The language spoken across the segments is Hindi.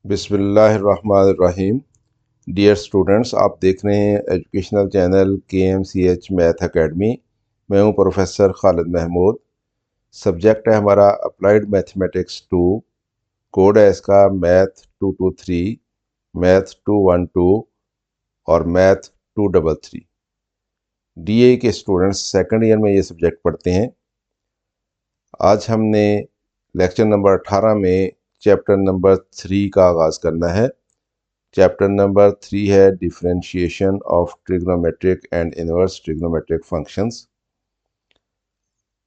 बिस्मिल्लाहिर्रहमानिर्रहीम। डियर स्टूडेंट्स, आप देख रहे हैं educational channel KMCH math academy. मैं हूं प्रोफेसर खालिद महमूद। सब्जेक्ट है हमारा अप्लाइड मैथमेटिक्स 2। कोड है इसका मैथ 223, मैथ 212 और मैथ 233। DA के स्टूडेंट्स सेकंड ईयर में ये सब्जेक्ट पढ़ते हैं। आज हमने लेक्चर नंबर 18 में चैप्टर नंबर 3 का आगाज़ करना है। चैप्टर नंबर 3 है differentiation of trigonometric and inverse trigonometric functions.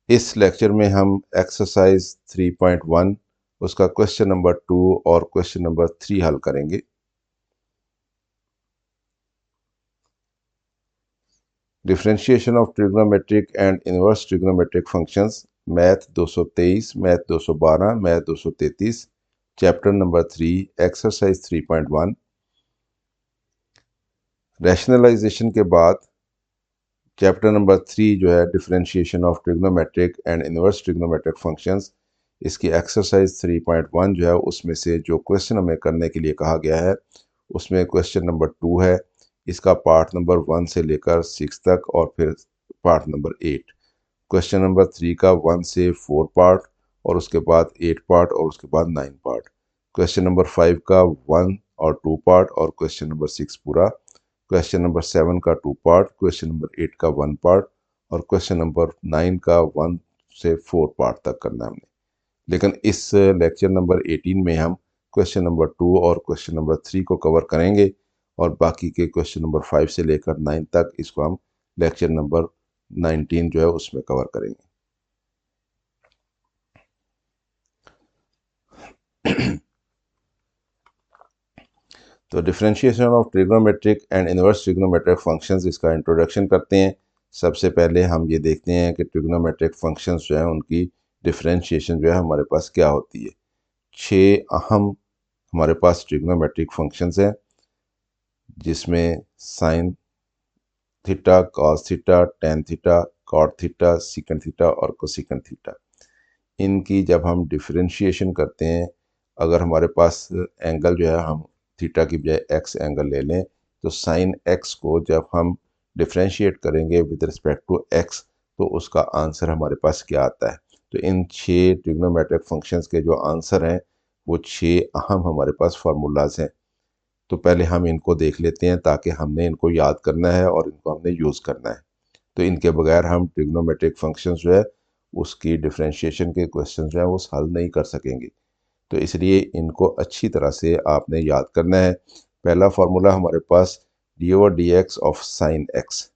इस लेक्चर में हम एक्सरसाइज 3.1 उसका क्वेश्चन नंबर 2 और क्वेश्चन नंबर 3 हल करेंगे। Differentiation of trigonometric and inverse trigonometric functions, math 223, math 212, math 233, chapter number 3, exercise 3.1। Rationalization के बाद चैप्टर नंबर 3 जो है differentiation of trigonometric and inverse trigonometric functions, इसकी एक्सरसाइज 3.1 जो है उसमें से जो क्वेश्चन हमें करने के लिए कहा गया है उसमें क्वेश्चन नंबर 2 है। इसका पार्ट नंबर 1 से लेकर 6 तक और फिर पार्ट नंबर 8। क्वेश्चन नंबर 3 का 1 से 4 पार्ट और उसके बाद 8 पार्ट और उसके बाद 9 पार्ट। क्वेश्चन नंबर 5 का 1 और 2 पार्ट और क्वेश्चन नंबर 6 पूरा। क्वेश्चन नंबर 7 का 2 पार्ट, क्वेश्चन नंबर 8 का 1 पार्ट और क्वेश्चन नंबर 9 का 1 से 4 पार्ट तक करना है हमने। लेकिन इस लेक्चर नंबर 18 में हम क्वेश्चन नंबर 2 और क्वेश्चन नंबर 3 को कवर करेंगे और बाकी के क्वेश्चन नंबर 5 से लेकर 9 तक इसको हम लेक्चर नंबर 19 जो है उसमें कवर करेंगे। तो differentiation of trigonometric and inverse trigonometric functions, इसका इंट्रोडक्शन करते हैं। सबसे पहले हम ये देखते हैं कि ट्रिग्नोमेट्रिक फंक्शंस जो है उनकी डिफरेंशिएशन जो है हमारे पास क्या होती है। 6 अहम हमारे पास ट्रिग्नोमेट्रिक फंक्शंस हैं, जिसमें sine theta, cos theta, tan theta, cot theta, secant theta और कोसीकंड थीटा। इनकी जब हम डिफरेंशिएशन करते हैं, अगर हमारे पास एंगल जो है हम थीटा की बजाय एक्स एंगल ले लें, तो साइन एक्स को जब हम डिफरेंशिएट करेंगे विद रिस्पेक्ट टू एक्स तो उसका आंसर हमारे पास क्या आता है। तो इन 6 ट्रिग्नोमेट्रिक फंक्शंस के जो आंसर हैं वो 6 अहम हमारे पास फार्मूलाज हैं। तो पहले हम इनको देख लेते हैं ताकि हमने इनको याद करना है और इनको हमने यूज़ करना है। तो इनके बगैर हम ट्रिग्नोमेट्रिक फंक्शंस जो है उसकी डिफरेंशिएशन के क्वेश्चन जो है वो हल नहीं कर सकेंगे। तो इसलिए इनको अच्छी तरह से आपने याद करना है। पहला फार्मूला हमारे पास d over d x of sine x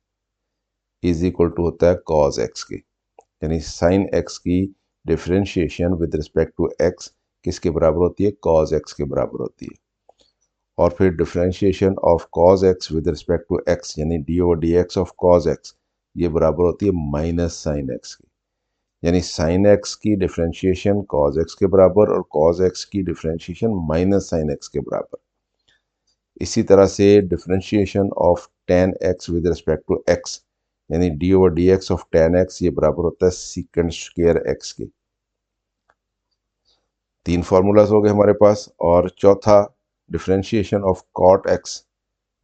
is equal to होता है कॉज एक्स के, यानी साइन एक्स की differentiation with respect to x किसके बराबर होती है, कॉज एक्स के बराबर होती है। और फिर differentiation of cos x with respect to x यानी d over d x of cos x ये बराबर होती है माइनस साइन एक्स की, यानी साइन एक्स की डिफरेंशिएशन कॉज एक्स के बराबर और कॉज एक्स की डिफरेंशिएशन माइनस साइन एक्स के बराबर। इसी तरह से differentiation of tan x with respect to x यानी d over d x of tan x ये बराबर होता है सीकेंड स्क्वायर एक्स के। 3 फार्मूलाज हो गए हमारे पास। और चौथा डिफरेंशिएशन ऑफ कॉट एक्स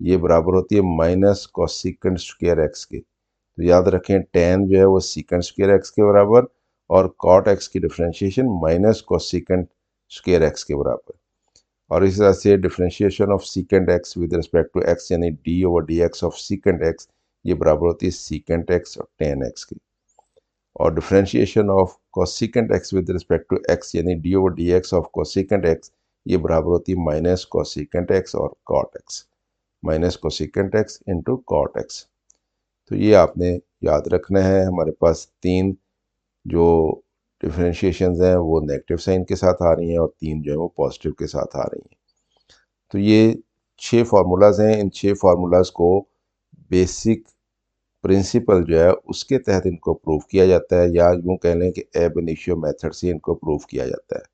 ये बराबर होती है माइनस कोसेकेंड स्क्वायर एक्स के। तो याद रखें टेन जो है वो सीकेंड स्क्वायर एक्स के बराबर और कॉट एक्स की differentiation minus cosecant square x के बराबर। और इसी तरह से differentiation of secant x with respect to x यानी d over d x of secant x ये बराबर होती है सीकेंड एक्स और टेन एक्स की। और differentiation of cosecant x with respect to x यानी d over d x of cosecant x ये बराबर होती है माइनस कोसेकेंड एक्स और cot x, minus cosecant x into cot x. तो ये आपने याद रखना है। हमारे पास 3 जो डिफरेंशिएशंस हैं वो नेगेटिव साइन के साथ आ रही हैं और 3 जो है वो पॉजिटिव के साथ आ रही हैं। तो ये 6 फार्मूलाज हैं। इन 6 फार्मूलाज को बेसिक प्रिंसिपल जो है उसके तहत इनको प्रूव किया जाता है, या यूँ कह लें कि एब इनिशियो मेथड से इनको प्रूव किया जाता है।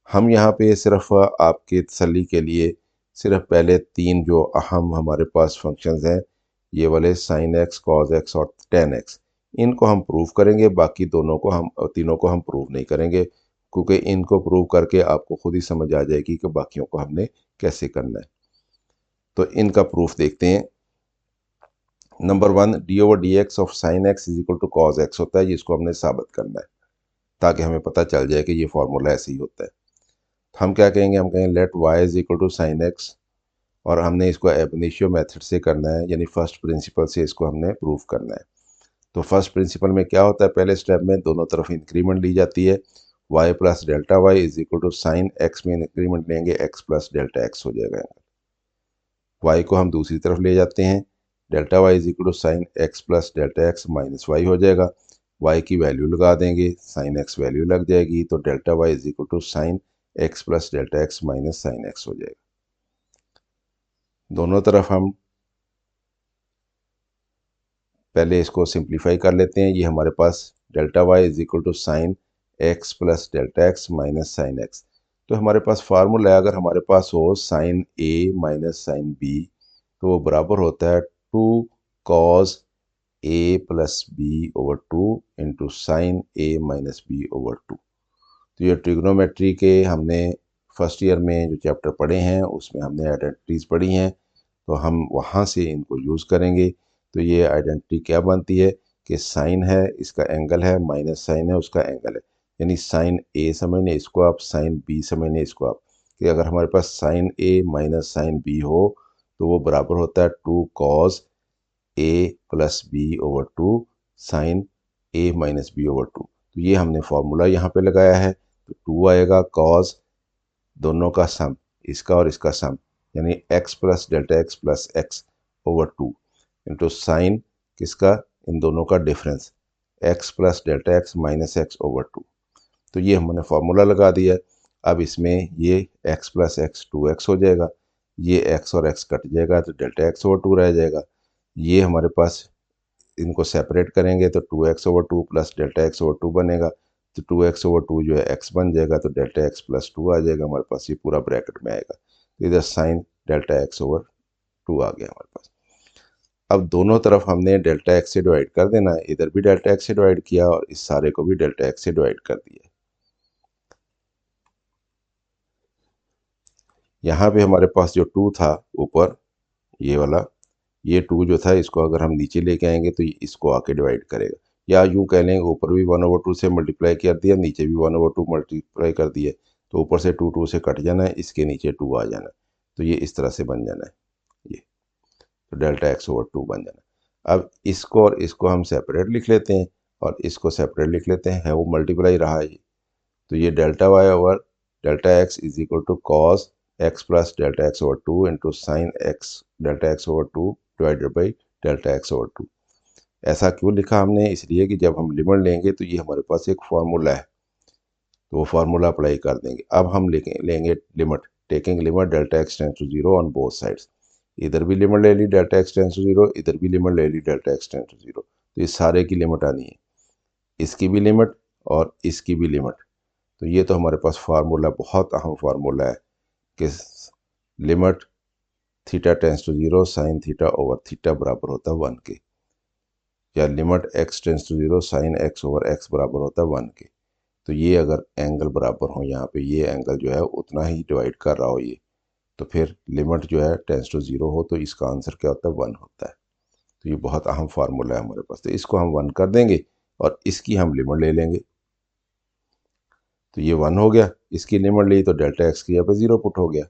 हम यहाँ पे सिर्फ आपके तसल्ली के लिए सिर्फ पहले 3 जो अहम हमारे पास फंक्शंस हैं ये वाले साइन एक्स, कॉज एक्स और टेन एक्स, इनको हम प्रूव करेंगे। बाकी तीनों को हम प्रूव नहीं करेंगे। क्योंकि इनको प्रूव करके आपको खुद ही समझ आ जाएगी कि बाकियों को हमने कैसे करना है। तो इनका प्रूफ देखते हैं। Number 1, d over d x of sine x is equal to cos x होता है, जिसको हमने साबित करना है ताकि हमें पता चल जाए कि ये फॉर्मूला ऐसे ही होता है। तो हम क्या कहेंगे, हम कहेंगे let y is equal to sine x, और हमने इसको एब इनिशियो मेथड से करना है, यानी फर्स्ट प्रिंसिपल से इसको हमने प्रूव करना है। तो फर्स्ट प्रिंसिपल में क्या होता है, पहले स्टेप में दोनों तरफ इंक्रीमेंट ली जाती है, y plus delta y is equal to sine x में इंक्रीमेंट लेंगे x प्लस डेल्टा एक्स हो जाएगा। y को हम दूसरी तरफ ले जाते हैं, delta y is equal to sine x plus delta x minus y हो जाएगा। y की वैल्यू लगा देंगे, साइन एक्स वैल्यू लग जाएगी, तो delta y is equal to sine x plus delta x minus sine x हो जाएगा। दोनों तरफ हम पहले इसको सिंप्लीफाई कर लेते हैं। ये हमारे पास delta y is equal to sine x plus delta x minus sine x. तो हमारे पास फार्मूला है, अगर हमारे पास हो sine a minus sine b, तो वो बराबर होता है 2 cos a plus b over 2 into sine a minus b over 2। तो ये ट्रिग्नोमेट्री के हमने फर्स्ट ईयर में जो चैप्टर पढ़े हैं उसमें हमने आइडेंटिटीज़ पढ़ी हैं, तो हम वहाँ से इनको यूज़ करेंगे। तो ये आइडेंटिटी क्या बनती है कि साइन है, इसका एंगल है, माइनस साइन है, उसका एंगल है, यानी साइन ए समझने इसको आप, साइन बी समझने इसको आप, कि अगर हमारे पास sign a minus sine B हो तो वो बराबर होता है 2 cos A plus b over 2 sign a minus b over 2। तो ये हमने फॉर्मूला यहाँ पे लगाया है। तो 2 आएगा कॉस दोनों का सम, इसका और इसका सम, यानी x plus delta x plus x over 2 into sign किसका, इन दोनों का difference, x plus delta x minus x over 2। तो ये हमने फार्मूला लगा दिया है। अब इसमें ये x प्लस एक्स 2x हो जाएगा, ये x और x कट जाएगा तो डेल्टा एक्स ओवर 2 रह जाएगा। ये हमारे पास, इनको सेपरेट करेंगे तो 2x over 2 plus delta x over 2 बनेगा, तो 2x ओवर 2 जो है x बन जाएगा, तो डेल्टा एक्स प्लस 2 आ जाएगा हमारे पास, ये पूरा ब्रैकेट में आएगा। तो इधर साइन डेल्टा एक्स ओवर 2 आ गया हमारे पास। अब दोनों तरफ हमने डेल्टा एक्स से डिवाइड कर देना है, इधर भी डेल्टा एक्स से डिवाइड किया और इस सारे को भी डेल्टा एक्स से डिवाइड कर दिया। यहाँ पे हमारे पास जो 2 था ऊपर, ये वाला, ये 2 जो था इसको अगर हम नीचे लेके आएंगे तो ये इसको आके डिवाइड करेगा, या यूं कह लेंगे ऊपर भी 1/2 से मल्टीप्लाई कर दिया, नीचे भी 1/2 मल्टीप्लाई कर दिया, तो ऊपर से 2 से कट जाना है, इसके नीचे 2 आ जाना है, तो ये इस तरह से बन जाना है, ये तो डेल्टा एक्स ओवर 2 बन जाना है। अब इसको और इसको हम सेपरेट लिख लेते हैं और इसको सेपरेट लिख लेते हैं, है वो मल्टीप्लाई रहा है, तो ये delta y over delta x is equal to cos x plus delta x over 2 into sine x delta x over 2 divided by delta x over 2। ऐसा क्यों लिखा हमने, इसलिए कि जब हम लिमिट लेंगे तो ये हमारे पास एक फार्मूला है, तो वो फार्मूला अप्लाई कर देंगे। अब हम लेंगे limit, taking limit delta x tends to 0 on both sides. इधर भी लिमिट ले ली डेल्टा एक्स टेंस टू 0, इधर भी लिमिट ले ली डेल्टा एक्स टेंस टू 0, तो इस सारे की लिमिट आनी है, इसकी भी लिमिट और इसकी भी लिमिट। तो ये तो हमारे पास फार्मूला बहुत अहम फार्मूला है कि limit theta tends to 0 sine theta over theta बराबर होता है 1 के, या limit x tends to 0 sine x over x बराबर होता है 1 के। तो ये अगर एंगल बराबर हो, यहाँ पे ये एंगल जो है उतना ही डिवाइड कर रहा हो ये, तो फिर लिमिट जो है टेंस टू 0 हो तो इसका आंसर क्या होता है, 1 होता है। तो ये बहुत अहम फार्मूला है हमारे पास, तो इसको हम 1 कर देंगे और इसकी हम लिमिट ले लेंगे, तो ये 1 हो गया, इसकी लिमिट ली तो डेल्टा एक्स की यहाँ पे 0 पुट हो गया,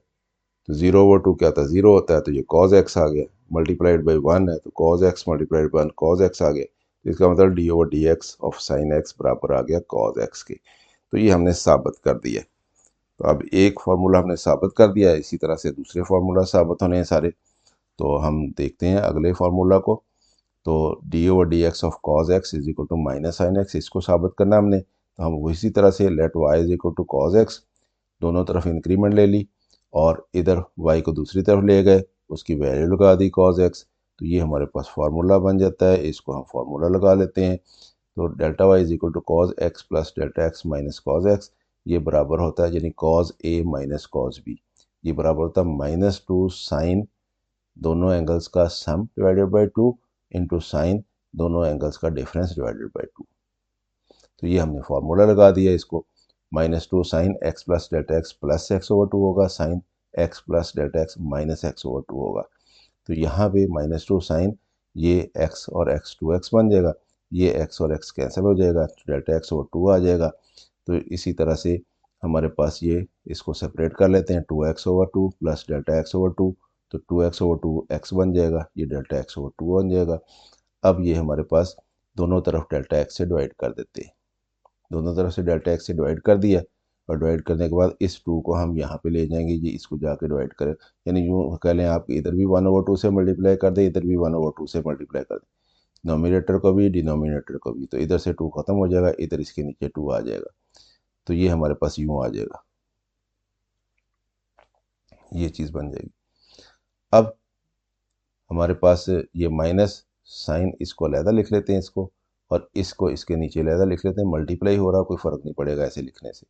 तो 0 ओवर 2 क्या होता है, 0 होता है, तो ये कॉज एक्स आ गया, मल्टीप्लाइड बाई 1 है तो cos x multiplied by 1 cos x आ गया, तो इसका मतलब d over d x of sine x बराबर आ गया कॉज एक्स के। तो ये हमने साबित कर दिया। तो अब एक फार्मूला हमने साबित कर दिया है, इसी तरह से दूसरे फार्मूला साबित होने हैं सारे। तो हम देखते हैं अगले फार्मूला को। तो d over d x of cos x is equal to minus sine x, इसको साबित करना हमने, तो हम इसी तरह से let y is equal to cos x, दोनों तरफ इंक्रीमेंट ले ली और इधर y को दूसरी तरफ ले गए, उसकी वैल्यू लगा दी cos x, तो ये हमारे पास फार्मूला बन जाता है, इसको हम फार्मूला लगा लेते हैं। तो delta y is equal to cos x plus delta x minus cos x, ये बराबर होता है, यानी cos a minus cos b, ये बराबर होता है -2 साइन दोनों एंगल्स का sum divided by 2 into sine दोनों एंगल्स का डिफरेंस डिवाइडेड बाई 2। तो ये हमने फार्मूला लगा दिया इसको। -2 sine x plus delta x plus x over 2 होगा, sine x plus delta x minus x over 2 होगा। तो यहाँ पे -2 साइन ये एक्स और एक्स 2x बन जाएगा, ये एक्स और एक्स कैंसिल हो जाएगा, डेल्टा एक्स ओवर 2 आ जाएगा। तो इसी तरह से हमारे पास ये इसको सेपरेट कर लेते हैं, 2x over 2 plus delta x over 2, तो 2x ओवर 2 एक्स बन जाएगा, ये डेल्टा एक्स ओवर 2 बन जाएगा। अब ये हमारे पास दोनों तरफ डेल्टा एक्स से डिवाइड कर देते हैं, दोनों तरफ से डेल्टा एक्स से डिवाइड कर दिया, और डिवाइड करने के बाद इस 2 को हम यहाँ पे ले जाएंगे, ये इसको जाके डिवाइड करें, यानी यूँ कह लें आप इधर भी 1/2 से मल्टीप्लाई कर दें, इधर भी 1/2 से मल्टीप्लाई कर दें, नोमिनेटर को भी डिनोमिनेटर को भी, तो इधर से 2 खत्म हो जाएगा, इधर इसके नीचे 2 आ जाएगा, तो ये हमारे पास यूँ आ जाएगा, ये चीज़ बन जाएगी। अब हमारे पास ये माइनस साइन, इसको अलहदा लिख लेते हैं इसको, और इसको इसके नीचे अलहदा लिख लेते हैं, मल्टीप्लाई हो रहा, कोई फ़र्क नहीं पड़ेगा ऐसे लिखने से।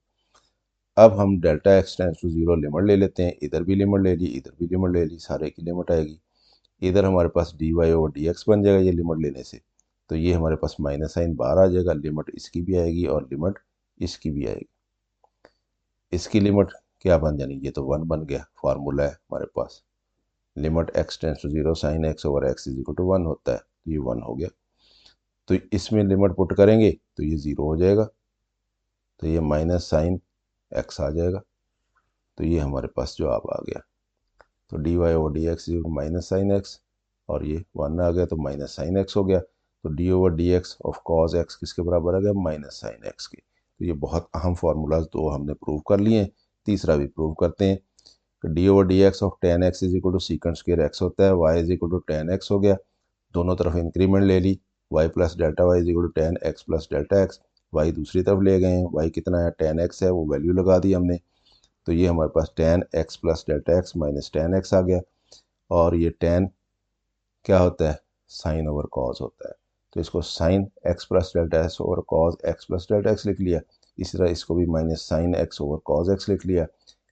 अब हम delta x tends to 0 limit ले लेते हैं, इधर भी लिमिट ले ली, इधर भी लिमिट ले ली, सारे की लिमिट आएगी, इधर हमारे पास dy ओवर dx बन जाएगा ये लिमिट लेने से, तो ये हमारे पास माइनस साइन बाहर आ जाएगा, लिमिट इसकी भी आएगी और लिमिट इसकी भी आएगी। इसकी लिमिट क्या बन जानी, ये तो 1 बन गया, फार्मूला है हमारे पास, limit x tends to 0 sine x over x is equal to 1 होता है, तो ये 1 हो गया। तो इसमें लिमिट पुट करेंगे तो ये 0 हो जाएगा, तो ये माइनस साइन x आ जाएगा, तो ये हमारे पास जवाब आ गया। तो dy over d x minus sine x, और ये 1 आ गया तो माइनस साइन एक्स हो गया, तो d over d x of cos x किसके बराबर आ गया, माइनस साइन एक्स के। तो ये बहुत अहम फार्मूलाज दो हमने प्रूव कर लिए हैं, तीसरा भी प्रूव करते हैं कि d over d x of tan x is equal to secant square x होता है, y is equal to tan x हो गया, दोनों तरफ इंक्रीमेंट ले ली, y plus delta y is equal to tan x plus delta x, y दूसरी तरफ ले गए हैं, वाई कितना है, टेन एक्स है, वो वैल्यू लगा दी हमने, तो ये हमारे पास tan x plus delta x minus tan x आ गया, और ये टेन क्या होता है, साइन ओवर कॉज होता है, तो इसको sine x plus delta x over cos x plus delta x लिख लिया, इसी तरह इसको भी minus sine x over cos x लिख लिया,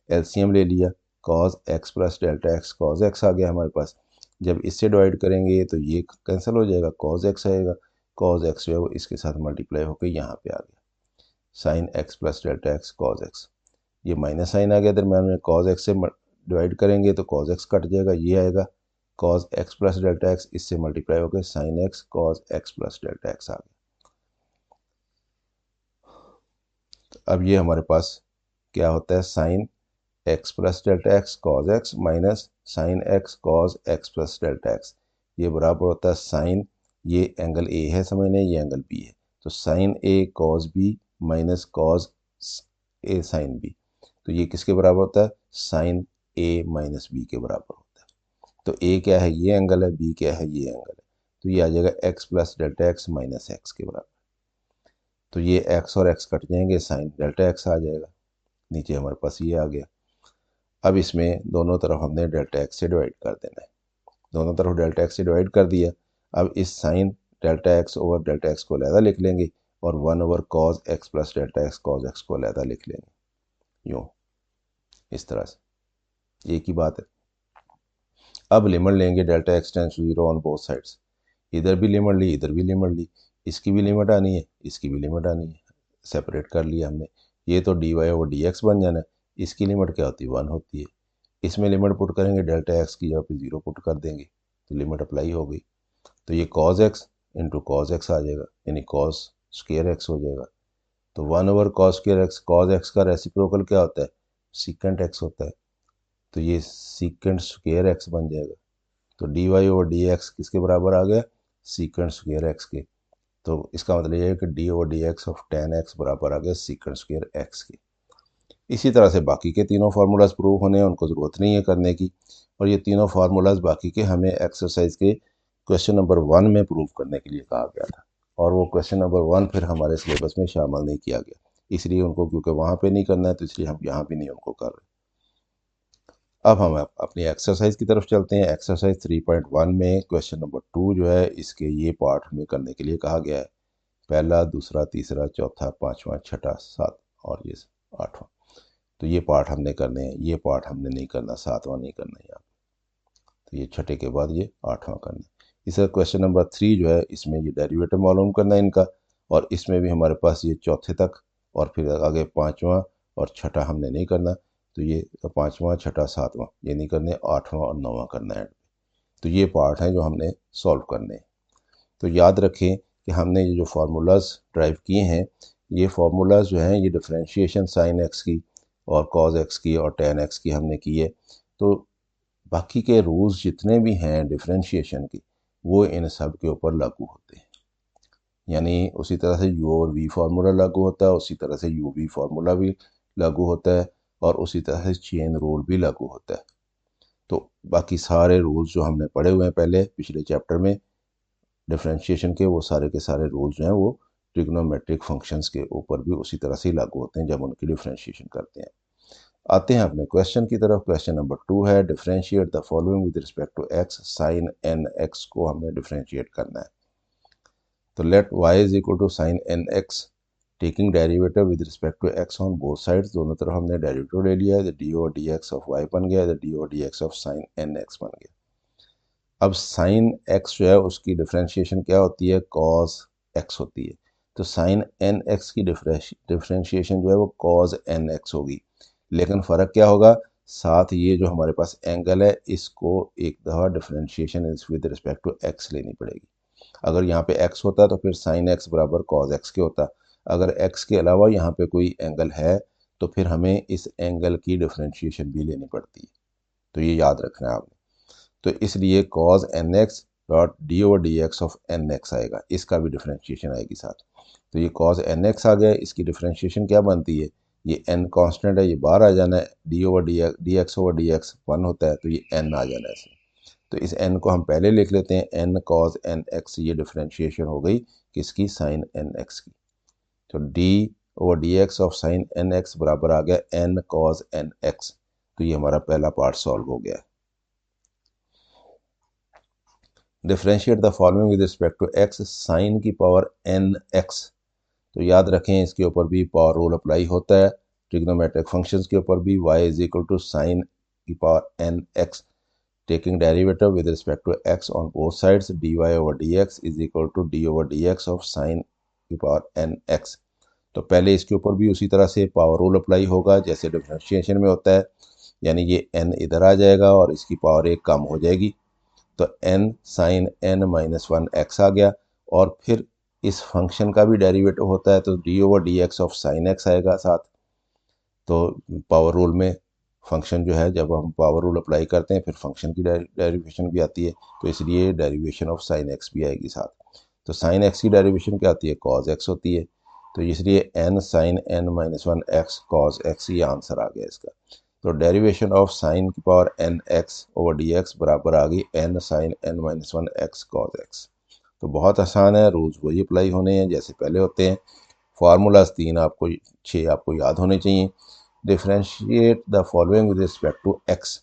एलसीएम ले लिया, cos x plus delta x cos x आ गया हमारे पास, जब इससे डिवाइड करेंगे तो ये कैंसिल हो जाएगा, कॉज एक्स आएगा, कॉज एक्स जो है वो इसके साथ मल्टीप्लाई होकर यहाँ पे आ गया, sign x plus delta x cos x, ये माइनस साइन आ गया दरम्यान में, कॉज एक्स से डिवाइड करेंगे तो कॉज एक्स कट जाएगा, ये आएगा cos x plus delta x, इससे मल्टीप्लाई होकर sine x cos x plus delta x आ गया। तो अब ये हमारे पास क्या होता है, sine x plus delta x cos x minus sine x cos x plus delta x, ये बराबर होता है साइन, ये एंगल ए है समझने, ये एंगल बी है, तो साइन ए कॉज बी माइनस कॉज ए साइन बी, तो ये किसके बराबर होता है, साइन ए माइनस बी के बराबर होता है। तो ए क्या है, ये एंगल है, बी क्या है, ये एंगल है, तो ये आ जाएगा x plus delta x minus x के बराबर, तो ये एक्स और एक्स कट जाएंगे, साइन डेल्टा एक्स आ जाएगा, नीचे हमारे पास ये आ गया। अब इसमें दोनों तरफ हमने डेल्टा एक्स से डिवाइड कर देना है, दोनों तरफ डेल्टा एक्स से डिवाइड कर दिया, अब इस sine delta x over delta x को अलहदा लिख लेंगे, और 1 over cos x plus delta x cos x को अलहदा लिख लेंगे, यूँ इस तरह से, एक ही बात है। अब लिमिट लेंगे delta x tends to 0 on both sides, इधर भी लिमिट ली, इधर भी लिमिट ली, इसकी भी लिमिट आनी है, इसकी भी लिमिट आनी है, सेपरेट कर लिया हमने, ये तो d y over d x बन जाना है, इसकी लिमिट क्या होती है, 1 होती है, इसमें लिमिट पुट करेंगे, डेल्टा एक्स की जगह पे 0 पुट कर देंगे, तो लिमिट अप्लाई हो गई, तो ये cos x into cos x आ जाएगा, यानी कॉज स्क्वेयर एक्स हो जाएगा, तो 1 over cos square x, cos x का रेसिप्रोकल क्या होता है, सीकेंट एक्स होता है, तो ये सीकेंट स्क्वेयर एक्स बन जाएगा, तो d y over d x किसके बराबर आ गया, सीकेंट स्क्वेयर एक्स के, तो इसका मतलब ये है कि d over d x of tan x बराबर आ गया सीकेंट स्क्वेयर एक्स के। इसी तरह से बाकी के तीनों फार्मूलाज प्रूव होने हैं, उनको ज़रूरत नहीं है करने की, और ये तीनों फार्मूलाज बाकी के हमें एक्सरसाइज के क्वेश्चन नंबर 1 में प्रूव करने के लिए कहा गया था, और वो क्वेश्चन नंबर 1 फिर हमारे सिलेबस में शामिल नहीं किया गया, इसलिए उनको क्योंकि वहाँ पे नहीं करना है तो इसलिए हम यहाँ भी नहीं उनको कर रहे। अब हम अपनी एक्सरसाइज की तरफ चलते हैं। एक्सरसाइज 3.1 में क्वेश्चन नंबर 2 जो है, इसके ये पार्ट हमें करने के लिए कहा गया है, पहला, दूसरा, तीसरा, चौथा, पाँचवा, छठा, सात और ये 8वां, तो ये पार्ट हमने करने हैं, ये पार्ट हमने नहीं करना, 7वां नहीं करना यहाँ, तो ये छठे के बाद ये 8वां करना है। इसका क्वेश्चन नंबर 3 जो है, इसमें ये डेरिवेटिव मालूम करना है इनका, और इसमें भी हमारे पास ये चौथे तक और फिर आगे पाँचवा और छठा हमने नहीं करना, तो ये पाँचवा, छठा, सातवां ये नहीं करने, आठवां और नौवां करना है। तो ये पार्ट हैं जो हमने सॉल्व करने हैं। तो याद रखें कि हमने ये जो फार्मूलाज ड्राइव किए हैं, ये फार्मूलाज जो हैं ये डिफरेंशिएशन साइन एक्स की और कॉज एक्स की और टेन एक्स की हमने की है। तो बाकी के रूल्स जितने भी हैं डिफरेंशिएशन की, वो इन सब के ऊपर लागू होते हैं। यानी उसी तरह से यू और वी फार्मूला लागू होता है, उसी तरह से यू वी फार्मूला भी लागू होता है, और उसी तरह से चेन रूल भी लागू होता है। तो बाकी सारे रूल्स जो हमने पढ़े हुए हैं पहले पिछले चैप्टर में डिफरेंशिएशन के, वो सारे के सारे रूल्स जो हैं वो ट्रिग्नोमेट्रिक फंक्शंस के ऊपर भी उसी तरह से ही लागू होते हैं जब उनकी डिफरेंशिएशन करते हैं। आते हैं अपने क्वेश्चन की तरफ। क्वेश्चन नंबर 2 है differentiate the following with respect to x, sine n x को हमने डिफरेंशिएट करना है। तो let y is equal to sine n x taking derivative with respect to x on both sides, दोनों तरफ हमने डेरिवेटिव ले लिया है। D over d x of y बन गया है, d over d x of sine n x बन गया। अब साइन एक्स जो है उसकी डिफरेंशिएशन क्या होती है, कॉस एक्स होती है। तो साइन एन एक्स की डिफरेंशिएशन जो है वो कॉस एन एक्स होगी, लेकिन फ़र्क क्या होगा, साथ ये जो हमारे पास एंगल है इसको एक दफ़ा differentiation with respect to x लेनी पड़ेगी। अगर यहाँ पे x होता तो फिर साइन एक्स बराबर कॉस एक्स के होता। अगर x के अलावा यहाँ पे कोई एंगल है तो फिर हमें इस एंगल की डिफरेंशिएशन भी लेनी पड़ती है। तो ये याद रखना है आपने। तो इसलिए cos n x dot d over d x of n x आएगा, इसका भी डिफरेंशिएशन आएगी साथ। तो ये कॉस एन एक्स आ गया, इसकी डिफरेंशिएशन क्या बनती है, ये एन कांस्टेंट है, ये बाहर आ जाना है, d over d x over d x 1 होता है, तो ये एन आ जाना है इसमें। तो इस n को हम पहले लिख लेते हैं, n cos n x, ये डिफरेंशिएशन हो गई किसकी, साइन एन एक्स की। तो d over d x of sine n x बराबर आ गया n cos n x। तो ये हमारा पहला पार्ट सॉल्व हो गया। Differentiate the following with respect to x, sine की पावर n x। तो याद रखें इसके ऊपर भी पावर रूल अप्लाई होता है, ट्रिग्नोमेट्रिक फंक्शंस के ऊपर भी। y is equal to sine की power n x taking derivative with respect to x on both sides, dy over dx is equal to d over dx of sin की पावर n x। तो पहले इसके ऊपर भी उसी तरह से पावर रूल अप्लाई होगा जैसे डिफरेंशिएशन में होता है, यानी ये n इधर आ जाएगा और इसकी पावर एक कम हो जाएगी, तो n sin n minus 1 x आ गया। और फिर इस फंक्शन का भी डेरिवेटिव होता है, तो d over d x of sign x आएगा साथ। तो पावर रूल में फंक्शन जो है, जब हम पावर रूल अप्लाई करते हैं फिर फंक्शन की डेरिवेशन भी आती है, तो इसलिए डेरिवेशन ऑफ साइन एक्स भी आएगी साथ। तो साइन एक्स की डेरिवेशन क्या आती है, कॉज एक्स होती है। तो इसलिए n sine n minus 1 x cos x, ये आंसर आ गया इसका। तो डेरिवेशन ऑफ साइन की power n x over d x बराबर आ गई n sine n minus 1 x cos x. तो बहुत आसान है, रूल्स वही अप्लाई होने हैं जैसे पहले होते हैं। फार्मूलाज 6 आपको याद होने चाहिए। Differentiate the following with respect to x.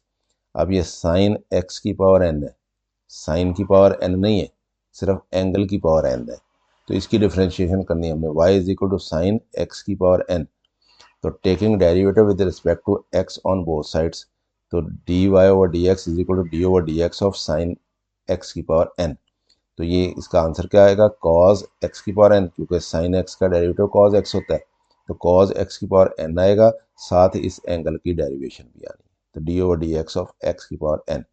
अब ये साइन एक्स की पावर एन है, साइन की पावर एन नहीं है, सिर्फ एंगल की पावर एन है। तो इसकी डिफरेंशिएशन करनी है हमने, y is equal to sine x की पावर एन। तो taking derivative with respect to x on both sides, तो d y over d x is equal to d over d x of sine x की पावर एन। तो ये इसका आंसर क्या आएगा, कॉज एक्स की पावर एन, क्योंकि साइन एक्स का डेरिवेटिव कॉज एक्स होता है। तो कॉज एक्स की पावर एन आएगा, साथ इस एंगल की डेरिवेशन भी आनी है, तो d over d x of x की पावर एन।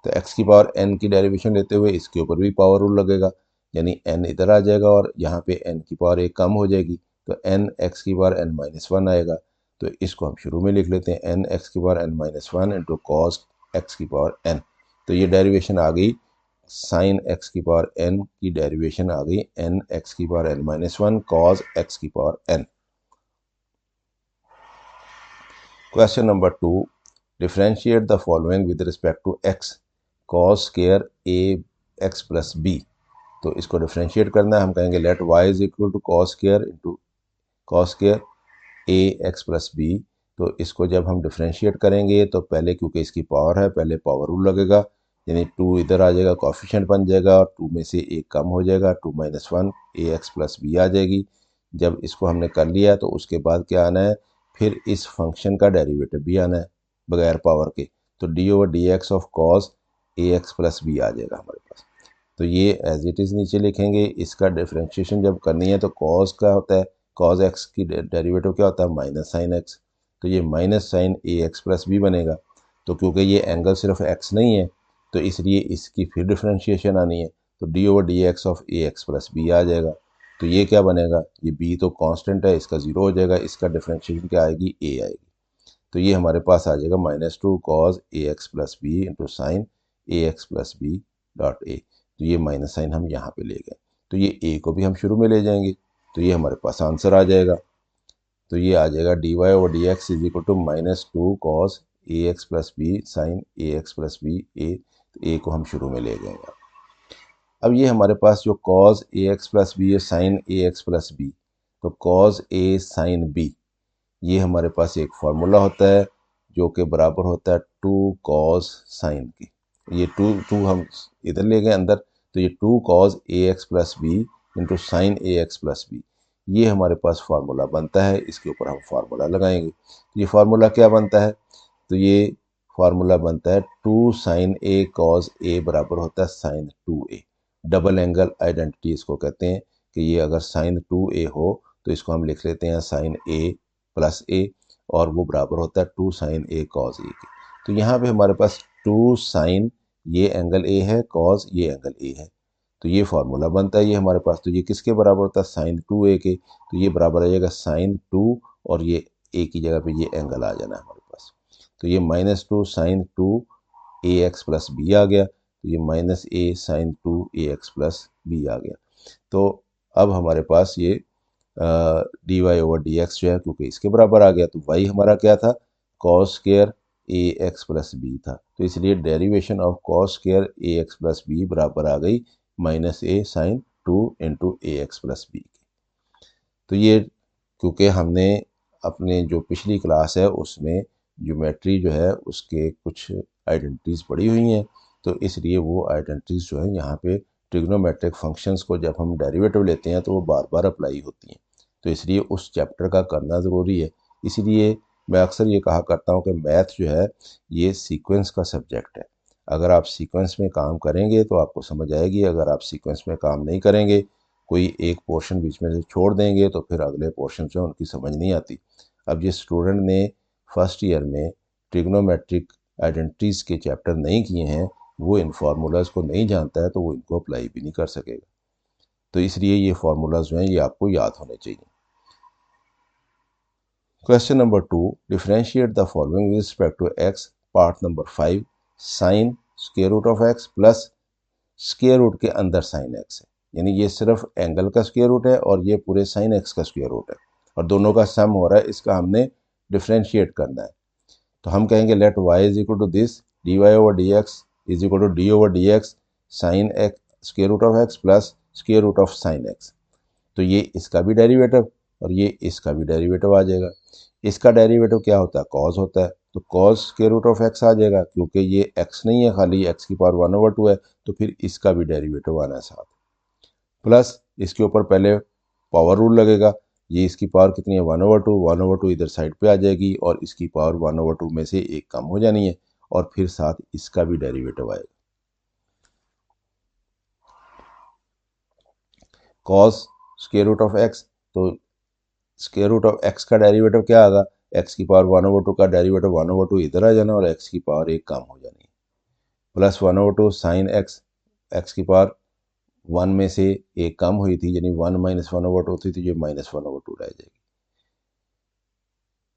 तो एक्स की पावर एन की डेरिवेशन लेते हुए इसके ऊपर भी पावर रूल लगेगा, यानी एन इधर आ जाएगा और यहाँ पे एन की पावर एक कम हो जाएगी, तो एन एक्स की पावर एन माइनस 1 आएगा। तो इसको हम शुरू में लिख लेते हैं, एन एक्स की power n minus 1 into cos x की पावर एन। तो ये डेरिवेशन आ गई, साइन एक्स की पावर एन की डेरिवेशन आ गई एन एक्स की power n minus 1 cos x की power n. Question number 2, differentiate the following with respect to x, cos square a x plus b. तो इसको डिफरेंशिएट करना है, हम कहेंगे let y is equal to cos square into cos square a x plus b. तो इसको जब हम डिफरेंशिएट करेंगे तो पहले, क्योंकि इसकी पावर है, पहले पावर रूल लगेगा, यानी 2 इधर आ जाएगा, कोफिशिएंट बन जाएगा, और 2 में से एक कम हो जाएगा, 2 माइनस 1 ए एक्स प्लस बी आ जाएगी। जब इसको हमने कर लिया तो उसके बाद क्या आना है, फिर इस फंक्शन का डेरिवेटिव भी आना है बगैर पावर के, तो d over d x of cos a x plus b आ जाएगा हमारे पास। तो ये एज इट इज़ नीचे लिखेंगे। इसका डिफरेंशिएशन जब करनी है तो कॉस का होता है कॉज एक्स की डेरिवेटिव क्या होता है, माइनस साइन एक्स। तो ये minus sign a x plus B बनेगा। तो क्योंकि ये एंगल सिर्फ एक्स नहीं है तो इसलिए इसकी फिर डिफ्रेंशिएशन आनी है, तो d over d x of a x plus b आ जाएगा। तो ये क्या बनेगा, ये बी तो कांस्टेंट है, इसका ज़ीरो हो जाएगा, इसका डिफ्रेंशिएशन क्या आएगी, ए आएगी। तो ये हमारे पास आ जाएगा -2 cos a x plus b into sine a x plus b dot a. तो ये माइनस साइन हम यहाँ पे ले गए, तो ये ए को भी हम शुरू में ले जाएंगे, तो ये हमारे पास आंसर आ जाएगा। तो ये आ जाएगा d y over d x is equal to -2 cos a x plus b sine a x plus b a. तो ए को हम शुरू में ले जाएंगे। अब ये हमारे पास जो cause a x plus B है sign a x plus b, तो कॉज ए साइन बी, ये हमारे पास एक फार्मूला होता है जो कि बराबर होता है 2 कॉस साइन की। ये टू हम इधर ले गए अंदर, तो ये 2 cos a x plus b into sine a x plus b, ये हमारे पास फार्मूला बनता है। इसके ऊपर हम फार्मूला लगाएंगे। तो ये फार्मूला क्या बनता है, तो ये फार्मूला बनता है 2 साइन ए कॉस ए बराबर होता है sign 2a। Double angle identity इसको कहते हैं कि ये अगर साइन 2a हो तो इसको हम लिख लेते हैं साइन ए प्लस ए, और वो बराबर होता है 2 साइन ए कॉज ए के। तो यहाँ पे हमारे पास 2 साइन, ये एंगल ए है, कॉज ये एंगल ए है, तो ये फार्मूला बनता है ये हमारे पास। तो ये किसके बराबर होता है, साइन 2a के। तो ये बराबर आ जाएगा साइन 2, और ये ए की जगह पे ये एंगल आ जाना है हमारे पास। तो ये -2 sine 2 a x plus b आ गया, तो ये -a sine 2 a x plus b आ गया। तो अब हमारे पास ये d y over d x जो है क्योंकि इसके बराबर आ गया, तो वाई हमारा क्या था, cos square a x plus b था। तो इसलिए derivation of cos square a x plus b बराबर आ गई -a sine 2 into a x plus b. तो ये क्योंकि हमने अपने जो पिछली क्लास है उसमें ज्योमेट्री जो है उसके कुछ आइडेंटिटीज़ पढ़ी हुई हैं, तो इसलिए वो आइडेंटिटीज़ जो है यहाँ पे ट्रिग्नोमेट्रिक फंक्शंस को जब हम डेरिवेटिव लेते हैं तो वो बार बार अप्लाई होती हैं। तो इसलिए उस चैप्टर का करना ज़रूरी है। इसीलिए मैं अक्सर ये कहा करता हूँ कि मैथ जो है ये सीक्वेंस का सब्जेक्ट है। अगर आप सीक्वेंस में काम करेंगे तो आपको समझ आएगी, अगर आप सीक्वेंस में काम नहीं करेंगे, कोई एक पोर्शन बीच में से छोड़ देंगे तो फिर अगले पोर्शन जो उनकी समझ नहीं आती। अब जिस स्टूडेंट ने फर्स्ट ईयर में ट्रिग्नोमेट्रिक आइडेंटिटीज़ के चैप्टर नहीं किए हैं, वो इन फार्मूलाज़ को नहीं जानता है तो वो इनको अप्लाई भी नहीं कर सकेगा। तो इसलिए ये फार्मूलाज जो हैं ये आपको याद होने चाहिए। Question number 2, differentiate the following with respect to x, part number 5, sine square root of x plus square root के अंदर साइन एक्स है, यानी ये सिर्फ एंगल का स्क्वायर रूट है और ये पूरे साइन एक्स का स्क्वायर रूट है, और दोनों का सम हो रहा है, इसका हमने डिफरेंशिएट करना है। तो हम कहेंगे let y is equal to this d y over d x is equal to d over d x sine x square root of x plus square root of sine x. तो ये इसका भी डेरिवेटिव और ये इसका भी डेरिवेटिव आ जाएगा। इसका डेरिवेटिव क्या होता है, कॉस होता है, तो cos square root of x आ जाएगा, क्योंकि ये एक्स नहीं है, खाली एक्स की पावर 1/2 है, तो फिर इसका भी डेरिवेटिव आना है साथ। प्लस इसके ऊपर पहले पावर रूल लगेगा, ये इसकी पावर कितनी है 1/2, 1/2 इधर साइड पे आ जाएगी और इसकी पावर 1/2 में से एक कम हो जानी है, और फिर साथ इसका भी डेरिवेटिव आएगा। Cos square root of x, तो स्क्वायर रूट ऑफ एक्स का डेरिवेटिव क्या आएगा, एक्स की पावर 1/2 का डेरिवेटिव 1/2 इधर आ जाना और एक्स की पावर एक कम हो जानी है, प्लस 1/2 साइन एक्स, एक्स की पावर 1 में से एक कम हुई थी यानी 1 - 1/2 थी, तो ये -1/2 रह जाएगी।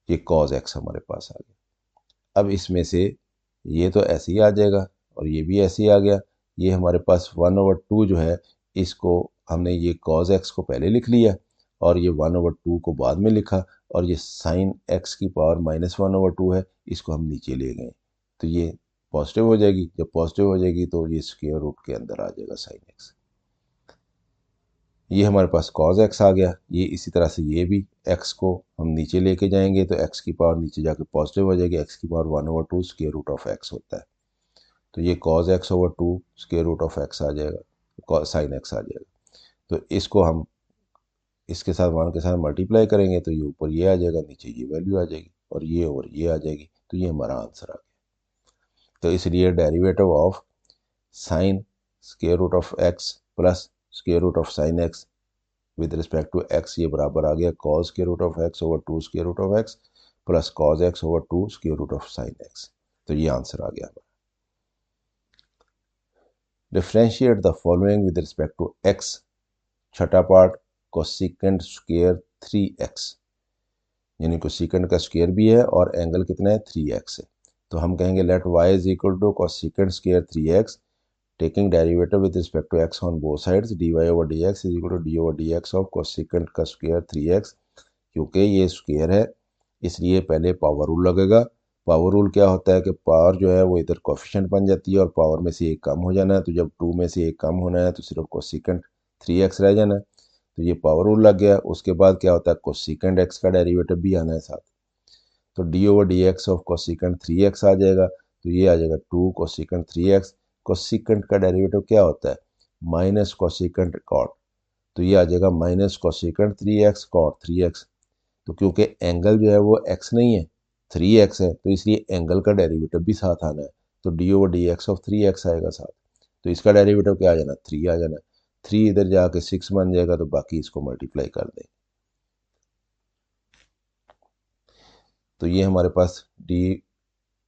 ये कॉज एक्स हमारे पास आ गया। अब इसमें से ये तो ऐसे ही आ जाएगा और ये भी ऐसे ही आ गया। ये हमारे पास 1/2 जो है, इसको हमने ये कॉज एक्स को पहले लिख लिया और ये 1/2 को बाद में लिखा, और ये साइन एक्स की पावर -1/2 है, इसको हम नीचे ले गए, तो ये पॉजिटिव हो जाएगी। जब पॉजिटिव हो जाएगी तो ये स्क्वायर रूट के अंदर आ जाएगा साइन एक्स। ये हमारे पास कॉज एक्स आ गया। ये इसी तरह से ये भी एक्स को हम नीचे लेके जाएंगे तो एक्स की पावर नीचे जाके पॉजिटिव हो जाएगी, एक्स की power 1/2 square root of x होता है, तो ये cos x over 2 square root of x आ जाएगा, साइन एक्स आ जाएगा। तो इसको हम इसके साथ 1 के साथ मल्टीप्लाई करेंगे तो ये ऊपर ये आ जाएगा, नीचे ये वैल्यू आ जाएगी और ये ओवर ये आ जाएगी, तो ये हमारा आंसर आ गया। तो इसलिए derivative of sine square root of x plus square root of sine x with respect to x ये बराबर आ गया cos square root of x over 2 square root of x plus cos x over 2 square root of sine x. तो ये आंसर आ गया हमारा। Differentiate the following with respect to x, छठा पार्ट कोसेकेंट स्क्वायर 3x, यानी कोसेकेंट का स्क्वायर भी है और एंगल कितना है 3x है। तो हम कहेंगे let y is equal to cosecant square 3x taking derivative with respect to x on both sides dy over dx is equal to d over dx of cosecant का स्क्वायर 3x। क्योंकि ये स्क्वायर है इसलिए पहले पावर रूल लगेगा। पावर रूल क्या होता है कि पावर जो है वो इधर कोफिशिएंट बन जाती है और पावर में से एक कम हो जाना है। तो जब 2 में से एक कम होना है तो सिर्फ कोसेकेंट 3x रह जाना है। तो ये पावर रूल लग गया। उसके बाद क्या होता है कोसेकेंट x का डेरिवेटिव भी आना है साथ। तो d over dx of cosecant 3x आ जाएगा। तो ये आ जाएगा 2 कोसेकेंट 3x। कोसेकेंट का डेरिवेटिव क्या होता है माइनस कोसेकेंट कॉट। तो ये आ जाएगा minus cosecant 3x cot 3x। तो क्योंकि एंगल जो है वो x नहीं है 3x है तो इसलिए एंगल का डेरिवेटिव भी साथ आना है। तो d over dx of 3x आएगा साथ। तो इसका डेरिवेटिव क्या आ जाना 3 आ जाना। 3 इधर जाके 6 बन जाएगा तो बाकी इसको मल्टीप्लाई कर दें। तो ये हमारे पास d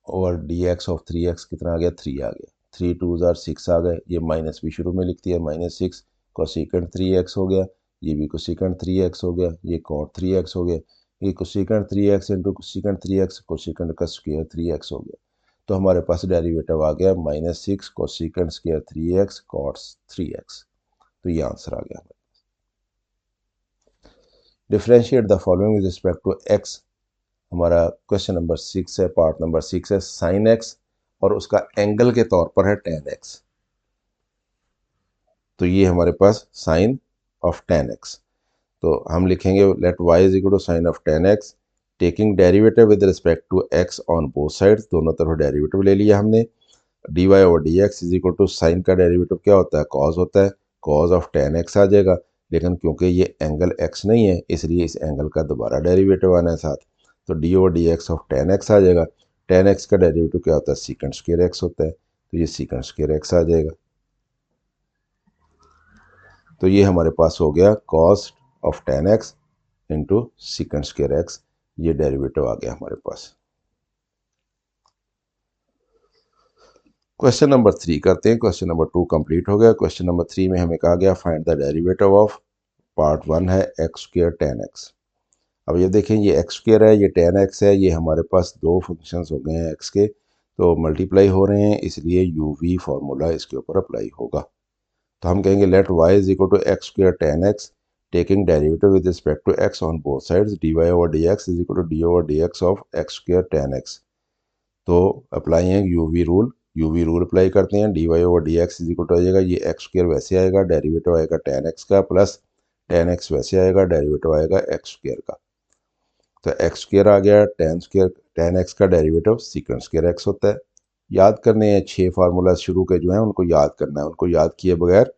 over dx of 3x कितना आ गया 3 आ गया। 3 2 6 आ गए। ये माइनस भी शुरू में लिखती है -6 कोसेकेंट 3x हो गया। ये भी कोसेकेंट 3x हो गया। ये कॉट 3x हो गया। ये cosecant 3x into cosecant 3x cosecant का स्क्वायर 3x हो गया। तो हमारे पास डेरिवेटिव आ गया -6 cosecant square 3x cot 3x। तो ये आंसर आ गया हमारे पास। Differentiate the following with respect to x। हमारा क्वेश्चन नंबर 6 है, पार्ट नंबर 6 है साइन एक्स और उसका एंगल के तौर पर है टेन एक्स। तो ये हमारे पास साइन ऑफ टेन एक्स। तो हम लिखेंगे let y is equal to sine of tan x taking derivative with respect to x on both sides, दोनों तरफ डेरिवेटिव ले लिया हमने। dy over dx is equal to sine का डेरिवेटिव क्या होता है कॉज होता है। कॉज ऑफ टेन एक्स आ जाएगा। लेकिन क्योंकि ये एंगल x नहीं है इसलिए इस एंगल का दोबारा डेरिवेटिव आना है साथ। तो d over dx of tan x आ जाएगा। टेन एक्स का डेरिवेटिव क्या होता है सीकेंट स्क्वायर x होता है। तो ये सीकेंट स्क्वायर x आ जाएगा। तो ये हमारे पास हो गया cos of tan x into secant square x। ये डेरिवेटिव आ गया हमारे पास। क्वेश्चन नंबर 3 करते हैं। क्वेश्चन नंबर 2 कंप्लीट हो गया। क्वेश्चन नंबर 3 में हमें कहा गया find the derivative of part 1 है एक्स स्क्वायर टेन एक्स। अब ये देखें ये एक्स स्क्वायर है ये टेन एक्स है। ये हमारे पास दो फंक्शंस हो गए हैं एक्स के तो मल्टीप्लाई हो रहे हैं इसलिए यू वी फार्मूला इसके ऊपर अप्लाई होगा। तो हम कहेंगे let y is equal to x square tan x taking derivative with respect to x on both sides dy over dx is equal to d over dx of x square tan x. तो अप्लाई है यूवी रूल अप्लाई करते हैं। dy over dx is equal to आ जाएगा ये एक्स स्क्वायर वैसे आएगा डेरिवेटिव आएगा टेन एक्स का प्लस टेन एक्स वैसे आएगा डेरिवेटिव आएगा एक्स स्क्वायर का। तो एक्स स्क्वायर आ गया टेन एक्स का डेरिवेटिव सीकेंट स्क्वायर एक्स होता है। याद करने हैं 6 फार्मूला शुरू के जो हैं उनको याद करना है। उनको याद किए बगैर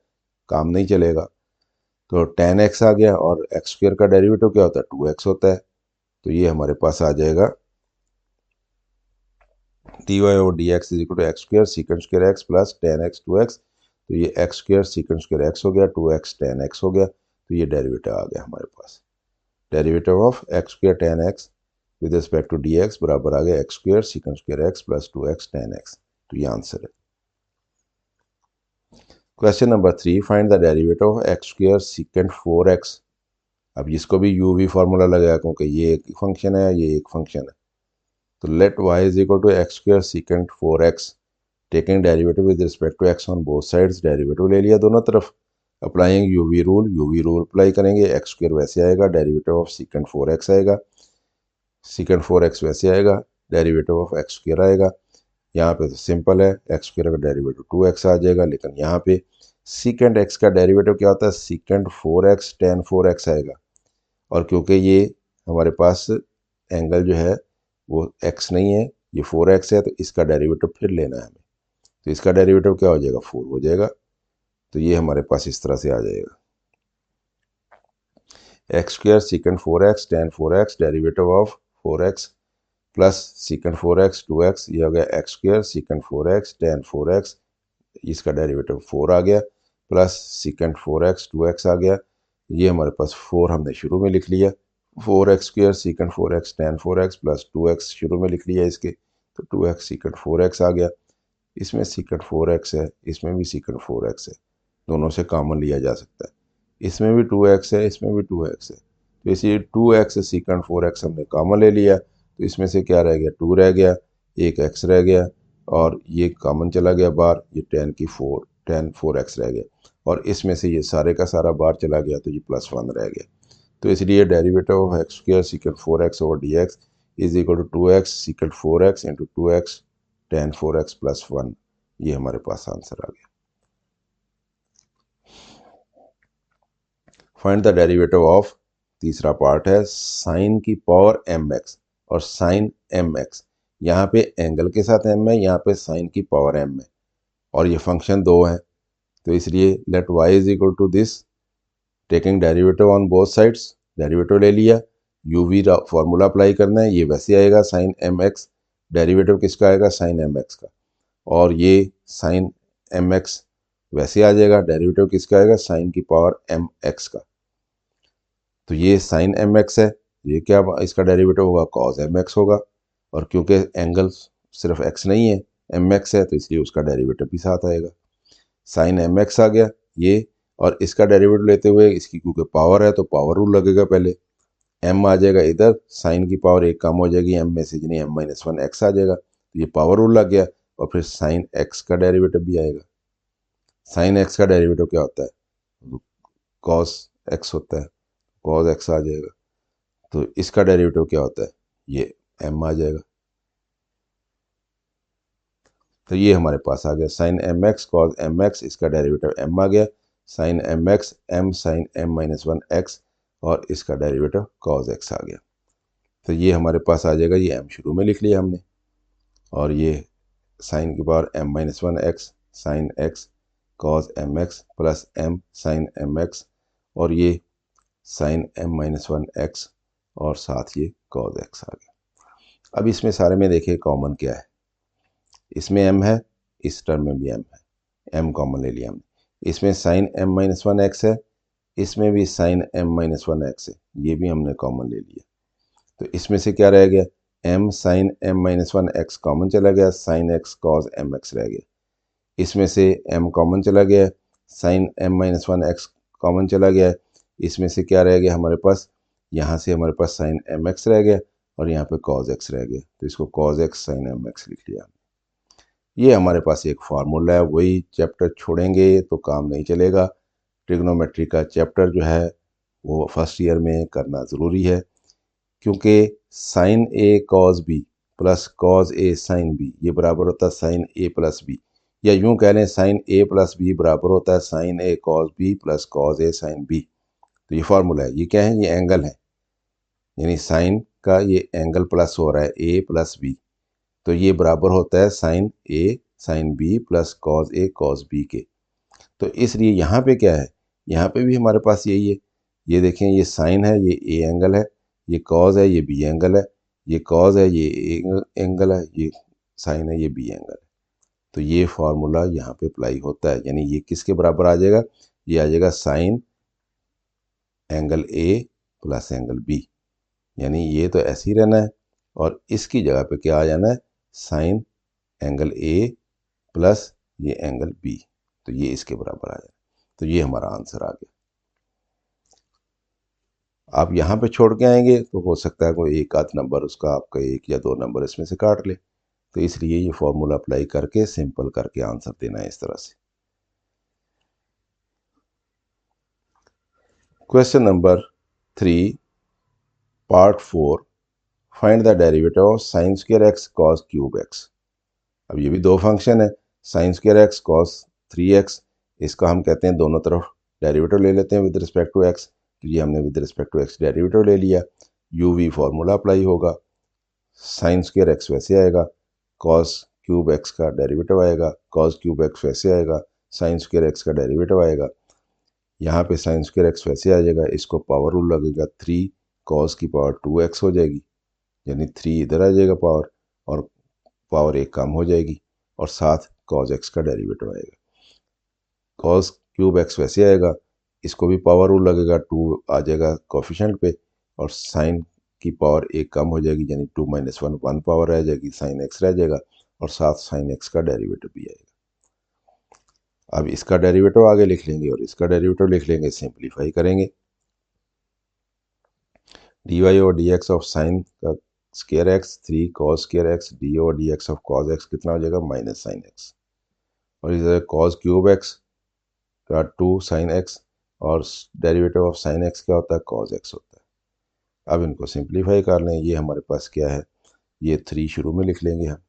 काम नहीं चलेगा। तो टेन एक्स आ गया और एक्स स्क्वायर का डेरिवेटिव क्या होता है 2x होता है। तो ये हमारे पास आ जाएगा dy over dx is equal to x square secant square x plus tan x 2x। तो ये x square secant square x हो गया 2x टेन एक्स हो गया। तो ये डेरिवेटिव आ गया हमारे पास। Derivative of x square tan x with respect to dx बराबर आ गया x square secant square x plus 2x tan x. तो ये आंसर है। Question number 3 find the derivative of x square secant 4x। अब इसको भी यू वी फार्मूला लगेगा क्योंकि ये एक फंक्शन है ये एक फंक्शन है। तो let y is equal to x square secant 4x taking derivative with respect to x on both sides derivative ले लिया दोनों तरफ। अप्लाइंग यूवी रूल अप्लाई करेंगे एक्स स्क्वायर वैसे आएगा डेरिवेटिव ऑफ सीकेंट 4x आएगा सीकेंट 4x वैसे आएगा डेरिवेटिव ऑफ एक्स स्क्वायर आएगा। यहाँ पे तो सिंपल है एक्स स्क्वायर का डेरिवेटिव 2x आ जाएगा। लेकिन यहाँ पे सीकेंट x का डेरिवेटिव क्या होता है सीकेंट 4x टेन 4x आएगा। और क्योंकि ये हमारे पास एंगल जो है वो x नहीं है ये 4x है तो इसका डेरिवेटिव फिर लेना है हमें। तो इसका डेरिवेटिव क्या हो जाएगा 4 हो जाएगा। तो ये हमारे पास इस तरह से आ जाएगा x square secant 4x ten 4x derivative of 4x plus secant 4x 2x ये हो गया x square secant 4x ten 4x इसका डेरिवेटिव 4 आ गया प्लस सीकेंट 4x 2x आ गया ये हमारे पास 4 हमने शुरू में लिख लिया, 4x² secant 4x tan 4x plus 2x शुरू में लिख लिया इसके, तो 2x सीकेंट 4x आ गया। इसमें सीकेंट 4x है, इसमें भी सीकेंट 4x है, दोनों से कॉमन लिया जा सकता है। इसमें भी 2x है, इसमें भी 2x है, तो इसी 2x सीकेंट 4x हमने कॉमन ले लिया, तो इसमें से क्या रह गया, 2 रह गया, एक x रह गया, और ये कॉमन चला गया बाहर, ये tan 4x रह गया, और इसमें से ये सारे का सारा बाहर चला गया, तो ये +1 रह गया। तो इसलिए derivative of x² secant 4x over dx is equal to 2x secant 4x into 2x tan 4x plus 1। ये हमारे पास आंसर आ गया। फाइंड द डेरिवेटिव ऑफ, तीसरा पार्ट है साइन की पावर mx और साइन mx। यहाँ पे एंगल के साथ m है, यहाँ पे साइन की पावर m है, और ये फंक्शन 2 है, तो इसलिए let y is equal to this, taking derivative on both sides, derivative ले लिया, uv फॉर्मूला अप्लाई करना है, ये वैसे आएगा साइन mx, डेरिवेटिव किसका आएगा, साइन mx का, और ये साइन mx वैसे आ जाएगा, डेरिवेटिव किसका आएगा, साइन की पावर mx का। तो ये साइन mx है, ये क्या इसका डेरिवेटिव होगा, कॉस mx होगा, और क्योंकि एंगल सिर्फ x नहीं है, mx है, तो इसलिए उसका डेरिवेटिव भी साथ आएगा। साइन mx आ गया ये, और इसका डेरिवेटिव लेते हुए इसकी क्योंकि पावर है तो पावर रूल लगेगा, पहले m आ जाएगा इधर, साइन की पावर एक कम हो जाएगी, m में से यानी m-1 x आ जाएगा, तो ये पावर रूल लग गया, और फिर साइन x का डेरिवेटिव भी आएगा। साइन x का डेरिवेटिव क्या होता है, कॉस x होता है, कॉस x आ जाएगा, तो इसका डेरिवेटिव क्या होता है, ये m आ जाएगा। तो ये हमारे पास आ गया साइन mx कॉस mx, इसका डेरिवेटिव m आ गया, sine mx m sine m-1 x, और इसका डेरिवेटिव कॉस x आ गया। तो ये हमारे पास आ जाएगा, ये m शुरू में लिख लिया हमने, और ये साइन की power m-1 x sine x cos mx plus m sine mx, और ये साइन m-1 x, और साथ ये कॉस x आ गया। अब इसमें सारे में देखिए कॉमन क्या है, इसमें m है, इस टर्म में भी m है, m कॉमन ले लिया हमने, इसमें साइन m-1 x है, इसमें भी साइन m-1 x है, ये भी हमने कॉमन ले लिया, तो इसमें से क्या रह गया, m sine m-1 x common चला गया, साइन x कॉस mx रह गया, इसमें से m कॉमन चला गया, साइन m-1 x कॉमन चला गया, इसमें से क्या रह गया हमारे पास, यहाँ से हमारे पास साइन mx रह गया, और यहाँ पे कॉस x रह गया, तो इसको कॉस x साइन mx लिख लिया। ये हमारे पास एक फार्मूला है, वही चैप्टर छोड़ेंगे तो काम नहीं चलेगा। ट्रिग्नोमेट्री का चैप्टर जो है वो फर्स्ट ईयर में करना ज़रूरी है, क्योंकि sign A cos B plus cos A sine B ये बराबर होता है साइन ए प्लस बी, या यूं कह लें साइन ए प्लस बी बराबर होता है sign A cos B plus cos A sign b. तो ये फार्मूला है, ये क्या है, ये एंगल है, यानी साइन का ये एंगल प्लस हो रहा है ए प्लस बी, तो ये बराबर होता है sign A sine B plus cos A cos B के। तो इसलिए यहाँ पे क्या है, यहाँ पे भी हमारे पास यही है, ये देखें, ये साइन है, ये ए एंगल है, ये कॉस है, ये बी एंगल है, ये कॉस है, ये एंगल है, ये साइन है, ये बी एंगल है। तो ये फार्मूला यहाँ पे अप्लाई होता है, यानी ये किसके बराबर आ जाएगा, ये आ जाएगा sine angle A plus angle B, यानी ये तो ऐसे ही रहना है, और इसकी जगह पे क्या आ जाना है, साइन एंगल ए प्लस ये एंगल बी, तो ये इसके बराबर आ जाए, तो ये हमारा आंसर आ गया। आप यहाँ पे छोड़ के आएंगे तो हो सकता है कोई एक आध नंबर उसका आपका 1 या 2 नंबर इसमें से काट ले, तो इसलिए ये फॉर्मूला अप्लाई करके सिंपल करके आंसर देना है इस तरह से। Question number 3 part 4, find the derivative of sine square x cos cube x. अब ये भी दो फंक्शन है, sign square x cos 3x, इसका हम कहते हैं दोनों तरफ डेरिवेटिव ले लेते हैं विद रिस्पेक्ट टू एक्स, तो ये हमने with respect to x derivative ले लिया, uv फार्मूला अप्लाई होगा, साइन स्क्वायर एक्स वैसे आएगा, कॉस क्यूब एक्स का डेरिवेटिव आएगा, कॉस क्यूब एक्स वैसे आएगा, साइन स्क्वायर एक्स का डेरिवेटिव आएगा, यहाँ पे साइन स्क्वायर एक्स वैसे आ जाएगा, इसको पावर रूल लगेगा, 3 कॉस की पावर 2x हो जाएगी, यानी 3 इधर आ जाएगा पावर, और पावर एक कम हो जाएगी, और साथ कॉस एक्स का डेरिवेटिव आएगा, कॉस क्यूब एक्स वैसे आएगा, इसको भी पावर रूल लगेगा, 2 आ जाएगा कोफिशिएंट पे और साइन की पावर एक कम हो जाएगी, यानी 2 - 1 1 पावर रह जाएगी, साइन एक्स रह जाएगा और साथ साइन एक्स का डेरिवेटिव भी आएगा। अब इसका डेरिवेटिव आगे लिख लेंगे और इसका डेरिवेटिव लिख लेंगे, सिंप्लीफाई करेंगे। dy over d x of sine का square x 3 cos square x d over d x of cos x कितना हो जाएगा माइनस साइन एक्स, और इधर कॉस क्यूब एक्स का 2 साइन एक्स और डेरिवेटिव ऑफ साइन एक्स क्या होता है कॉस एक्स होता है। अब इनको सिंप्लीफाई कर लें, ये हमारे पास क्या है, ये 3 शुरू में लिख लेंगे हम,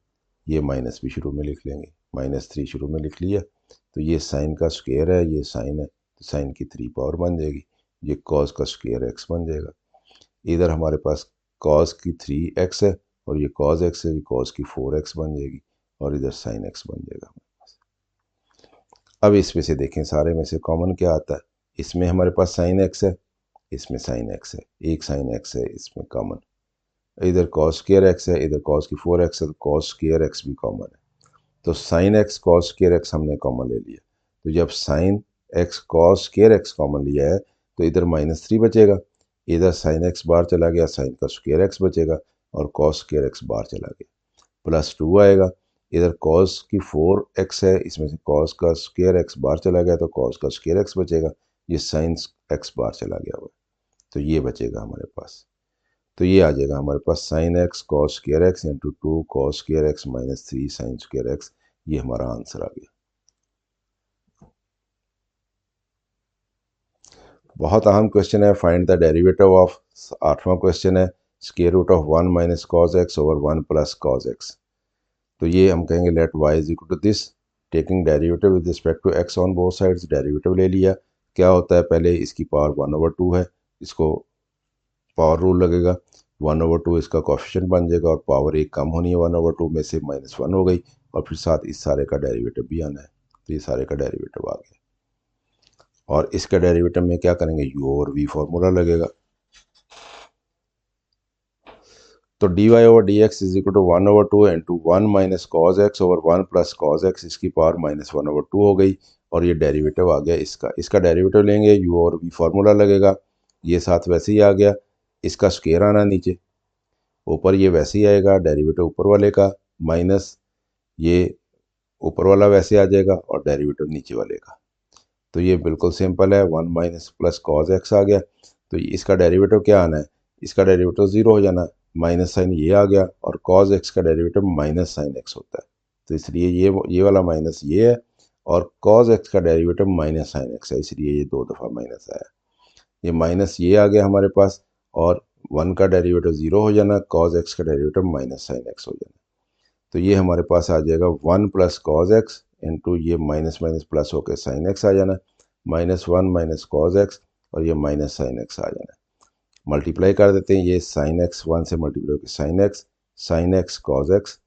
ये माइनस भी शुरू में लिख लेंगे, -3 शुरू में लिख लिया, तो ये साइन का स्क्वायर है, ये साइन है, तो साइन की 3 पावर बन जाएगी, ये कॉस का स्क्वायर एक्स बन जाएगा। इधर हमारे पास कॉस की 3x है और ये कॉस एक्स है, ये कॉस की 4x बन जाएगी और इधर साइन एक्स बन जाएगा हमारे पास। अब इसमें से देखें सारे में से कॉमन क्या आता है, इसमें हमारे पास साइन एक्स है, इसमें साइन एक्स है, एक साइन एक्स है इसमें कॉमन, इधर कॉस स्क्वायर एक्स है, इधर कॉस की 4x है, तो कॉस स्क्वायर एक्स भी कॉमन है, तो sign x cos square x हमने कॉमन ले लिया। तो जब sign x cos square x common लिया है तो इधर -3 बचेगा, इधर साइन एक्स बाहर चला गया, साइन का स्क्वायर एक्स बचेगा और कॉस स्क्वायर एक्स बाहर चला गया, +2 आएगा, इधर कॉस की 4x है, इसमें से कॉस का स्क्वायर एक्स बाहर चला गया तो कॉस का स्क्वायर एक्स बचेगा, ये साइन एक्स बाहर चला गया हुआ, तो ये बचेगा हमारे पास। तो ये आ जाएगा हमारे पास sine x cos square x into 2 cos square x -3 sine square x, ये हमारा आंसर आ गया। बहुत अहम क्वेश्चन है, फाइंड द डेरिवेटिव ऑफ, 8वां क्वेश्चन है square root of 1 minus cos x over 1 plus cos x. तो ये हम कहेंगे let y is equal to this, taking derivative with respect to x on both sides, derivative ले लिया, क्या होता है पहले इसकी पावर 1/2 है, इसको पावर रूल लगेगा, 1/2 इसका कोफिशिएंट बन जाएगा और पावर एक कम होनी है 1/2 में से -1 हो गई और फिर साथ इस सारे का डेरिवेटिव भी आना है, तो ये सारे का डेरिवेटिव आ गया और इसका डेरिवेटिव में क्या करेंगे u और v फॉर्मूला लगेगा, तो dy over d x is equal to 1/2 into 1 minus cos x over 1 plus cos x, इसकी पावर -1/2 हो गई और ये डेरिवेटिव आ गया इसका डेरिवेटिव लेंगे, u और v फार्मूला लगेगा, ये साथ वैसे ही आ गया, इसका स्क्वायर आना नीचे, ऊपर ये वैसे ही आएगा, डेरिवेटिव ऊपर वाले का माइनस ये ऊपर वाला वैसे आ जाएगा और डेरिवेटिव नीचे वाले का, तो ये बिल्कुल सिंपल है, 1 माइनस प्लस कॉस एक्स आ गया, तो इसका डेरिवेटिव क्या आना है, इसका डेरिवेटिव 0 हो जाना, माइनस साइन ये आ गया और कॉस एक्स का डेरिवेटिव माइनस साइन एक्स होता है, तो इसलिए ये वाला माइनस ये है और कॉस एक्स का डेरिवेटिव माइनस साइन एक्स है, इसलिए ये 2 दफ़ा माइनस आया, ये माइनस ये आ गया हमारे पास और 1 का डेरिवेटिव 0 हो जाना, कॉस एक्स का डेरिवेटिव माइनस साइन एक्स हो जाना, तो ये हमारे पास आ जाएगा 1 प्लस कॉस एक्स इंटू ये माइनस माइनस प्लस होकर साइन एक्स आ जाना, -1 माइनस कॉस एक्स और ये माइनस साइन एक्स आ जाना, मल्टीप्लाई कर देते हैं, ये साइन एक्स 1 से मल्टीप्लाई होकर साइन एक्स कॉस एक्स,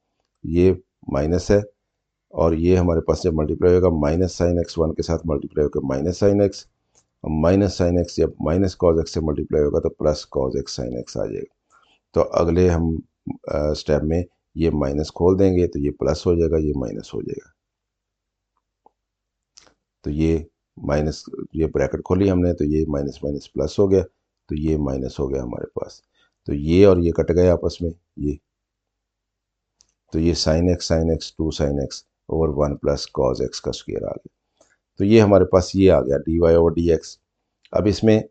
ये माइनस है और ये हमारे पास जब मल्टीप्लाई होगा माइनस साइन एक्स 1 के साथ मल्टीप्लाई होकर minus sine x, minus sine x जब माइनस कॉस एक्स से मल्टीप्लाई होगा तो plus cos x sine x आ जाएगा, तो अगले हम स्टेप में ये माइनस खोल देंगे तो ये प्लस हो जाएगा, ये माइनस हो जाएगा, तो ये माइनस, ये ब्रैकेट खोली हमने तो ये माइनस माइनस प्लस हो गया, तो ये माइनस हो गया हमारे पास, तो ये और ये कट गए आपस में, ये तो ये sine x 2 sine x over 1 plus cos x का स्क्वायर आ गया, तो ये हमारे पास ये आ गया dy ओवर डी एक्स। अब इसमें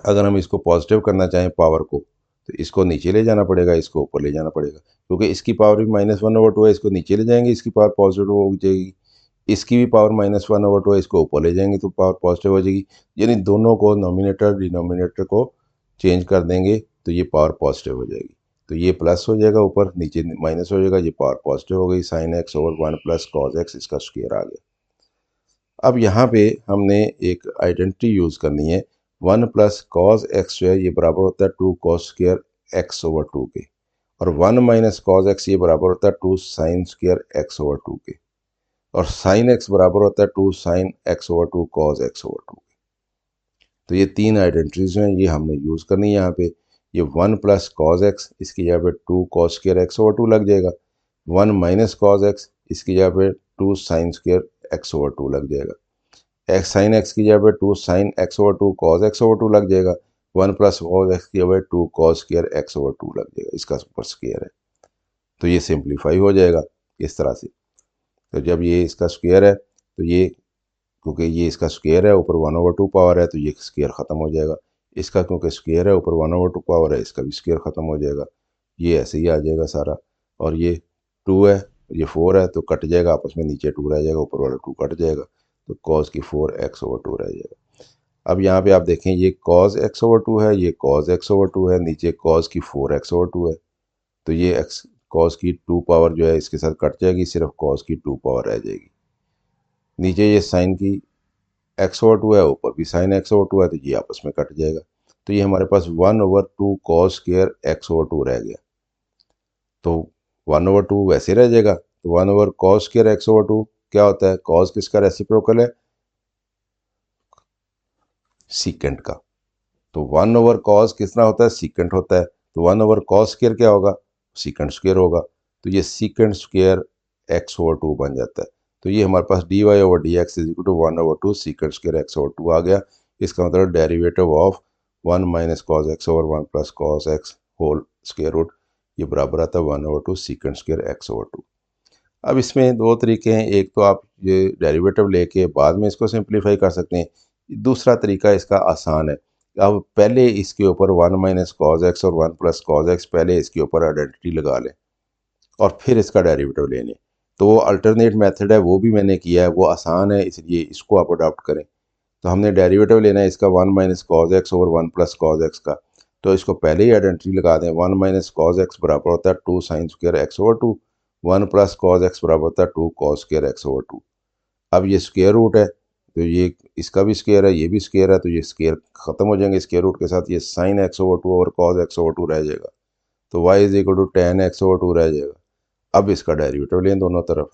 अगर हम इसको पॉजिटिव करना चाहें पावर को तो इसको नीचे ले जाना पड़ेगा, इसको ऊपर ले जाना पड़ेगा, क्योंकि इसकी पावर भी -1/2 है, इसको नीचे ले जाएंगे इसकी पावर पॉजिटिव हो जाएगी, इसकी भी पावर -1/2 है, इसको ऊपर ले जाएंगे तो पावर पॉजिटिव हो जाएगी, यानी दोनों को नॉमिनेटर डिनोमिनेटर को चेंज कर देंगे तो ये पावर पॉजिटिव हो जाएगी, तो ये प्लस हो जाएगा ऊपर, नीचे माइनस हो जाएगा, ये पावर पॉजिटिव हो गई, sine x over 1 plus cos x इसका स्क्वायर आ गया। अब यहाँ पे हमने एक आइडेंटिटी यूज़ करनी है, 1 प्लस कॉस एक्स जो है ये बराबर होता है 2 कॉस स्क्वायर एक्स ओवर 2 के, और 1 माइनस कॉस एक्स ये बराबर होता है 2 साइन स्क्वायर एक्स ओवर 2 के, और साइन एक्स बराबर होता है 2 sine x over 2 cos x over 2 के। तो ये 3 आइडेंटिटीज हैं, ये हमने यूज़ करनी है यहाँ पे, ये 1 प्लस कॉस एक्स इसकी जगह पे 2 कॉस स्क्वायर एक्स ओवर 2 लग जाएगा, 1 माइनस कॉस एक्स इसकी जगह पे 2 साइन स्क्वायर एक्स ओवर 2 लग जाएगा, एक्स साइन एक्स की जगह पे 2 sine x over 2 cos x over 2 लग जाएगा, 1 प्लस कॉस एक्स की जगह 2 कॉस स्क्वायर एक्स ओवर 2 लग जाएगा, इसका सुपर स्क्वायर है। तो ये सिंप्लीफाई हो जाएगा इस तरह से। तो जब ये इसका स्क्वायर है तो ये, क्योंकि ये इसका स्क्वायर है ऊपर 1/2 पावर है तो ये स्क्वायर ख़त्म हो जाएगा, इसका क्योंकि स्क्वायर है ऊपर 1/2 पावर है इसका भी स्क्वायर ख़त्म हो जाएगा, ये ऐसे ही आ जाएगा सारा। और ये 2 है, ये 4 है तो कट जाएगा आपस में, नीचे 2 रह जाएगा ऊपर वाला 2 कट जाएगा, तो कॉस की 4 एक्स ओवर 2 रह जाएगा। अब यहाँ पे आप देखें ये कॉस एक्स ओवर 2 है, ये कॉस एक्स ओवर 2 है, नीचे कॉस की 4 एक्स ओवर 2 है, तो ये एक्स कॉस की 2 पावर जो है इसके साथ कट जाएगी, सिर्फ कॉस की 2 पावर रह जाएगी। नीचे ये साइन की एक्स ओवर 2 है, ऊपर भी साइन एक्स ओवर 2 है, तो ये आपस में कट जाएगा। तो ये हमारे पास 1/2 कॉस स्क्वायर एक्स ओवर 2 रह गया। तो 1/2 वैसे रह जाएगा, तो 1 over cos square x over 2 क्या होता है, कॉस किसका रेसिप्रोकल है, सीकेंट का। तो 1/cos कितना होता है, सीकेंट होता है, तो 1/cos स्क्वायर क्या होगा, सीकेंट स्क्वायर होगा, तो ये सीकेंट स्क्वायर एक्स ओवर 2 बन जाता है। तो ये हमारे पास dy over d x is equal to 1/2 secant square x over 2 आ गया। इसका मतलब derivative of 1 minus cos x over 1 plus cos x whole square root, ये बराबर आता है 1/2 सीकेंट स्क्वायर एक्स ओवर 2। अब इसमें दो तरीके हैं, एक तो आप ये डेरिवेटिव लेके बाद में इसको सिंप्लीफाई कर सकते हैं, दूसरा तरीका इसका आसान है। अब पहले इसके ऊपर 1 माइनस कॉज एक्स और 1 प्लस कॉज एक्स, पहले इसके ऊपर आइडेंटिटी लगा लें और फिर इसका डेरिवेटिव ले लें। तो वो अल्टरनेट मेथड है, वो भी मैंने किया है, वो आसान है, इसलिए इसको आप अडॉप्ट करें। तो हमने डेरिवेटिव लेना है इसका 1 minus cos x over 1 plus cos x का, तो इसको पहले ही आइडेंटिटी लगा दें। 1 माइनस कॉज एक्स बराबर होता है 2 sign square x over 2, 1 plus cos x बराबर होता है 2 कॉस स्क्वायर एक्स ओवर 2। अब ये स्क्वायर रूट है, तो ये इसका भी स्क्वायर है, ये भी स्क्वायर है, तो ये स्क्वायर खत्म हो जाएंगे स्क्वायर रूट के साथ, ये साइन एक्स ओवर 2 और कॉस एक्स ओवर 2 रह जाएगा, तो y is equal to tan x over 2 रह जाएगा। अब इसका डेरिवेटिव लें दोनों तरफ,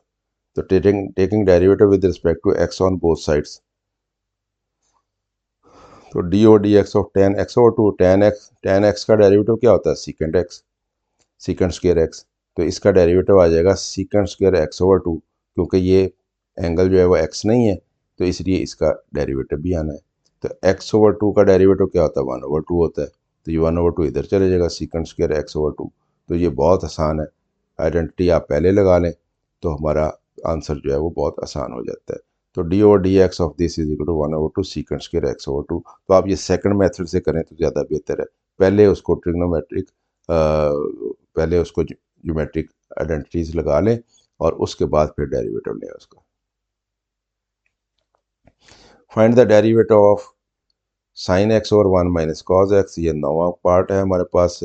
तो taking derivative with respect to x on both sides, तो d o d x of tan x over 2, tan x का डेरिवेटिव क्या होता है, secant x, secant square x, तो इसका डेरिवेटिव आ जाएगा सीकेंट स्क्वायर एक्स ओवर 2, क्योंकि ये एंगल जो है वो एक्स नहीं है, तो इसलिए इसका डेरिवेटिव भी आना है। तो एक्स ओवर 2 का डेरिवेटिव क्या होता है, 1/2 होता है, तो ये 1/2 इधर चले जाएगा, सीकेंट स्क्वायर एक्स ओवर 2। तो ये बहुत आसान है, आइडेंटिटी आप पहले लगा लें तो हमारा आंसर जो है वो बहुत आसान हो जाता है। तो d over d x of this is equal to 1/2 secant square x over 2। तो आप ये सेकंड मेथड से करें तो ज़्यादा बेहतर है, पहले उसको ट्रिग्नोमेट्रिक पहले उसको ज्योमेट्रिक आइडेंटिटीज लगा लें और उसके बाद फिर डेरिवेटिव लें उसका। Find the derivative of sine x और 1 माइनस कॉज एक्स, ये नवा पार्ट है हमारे पास।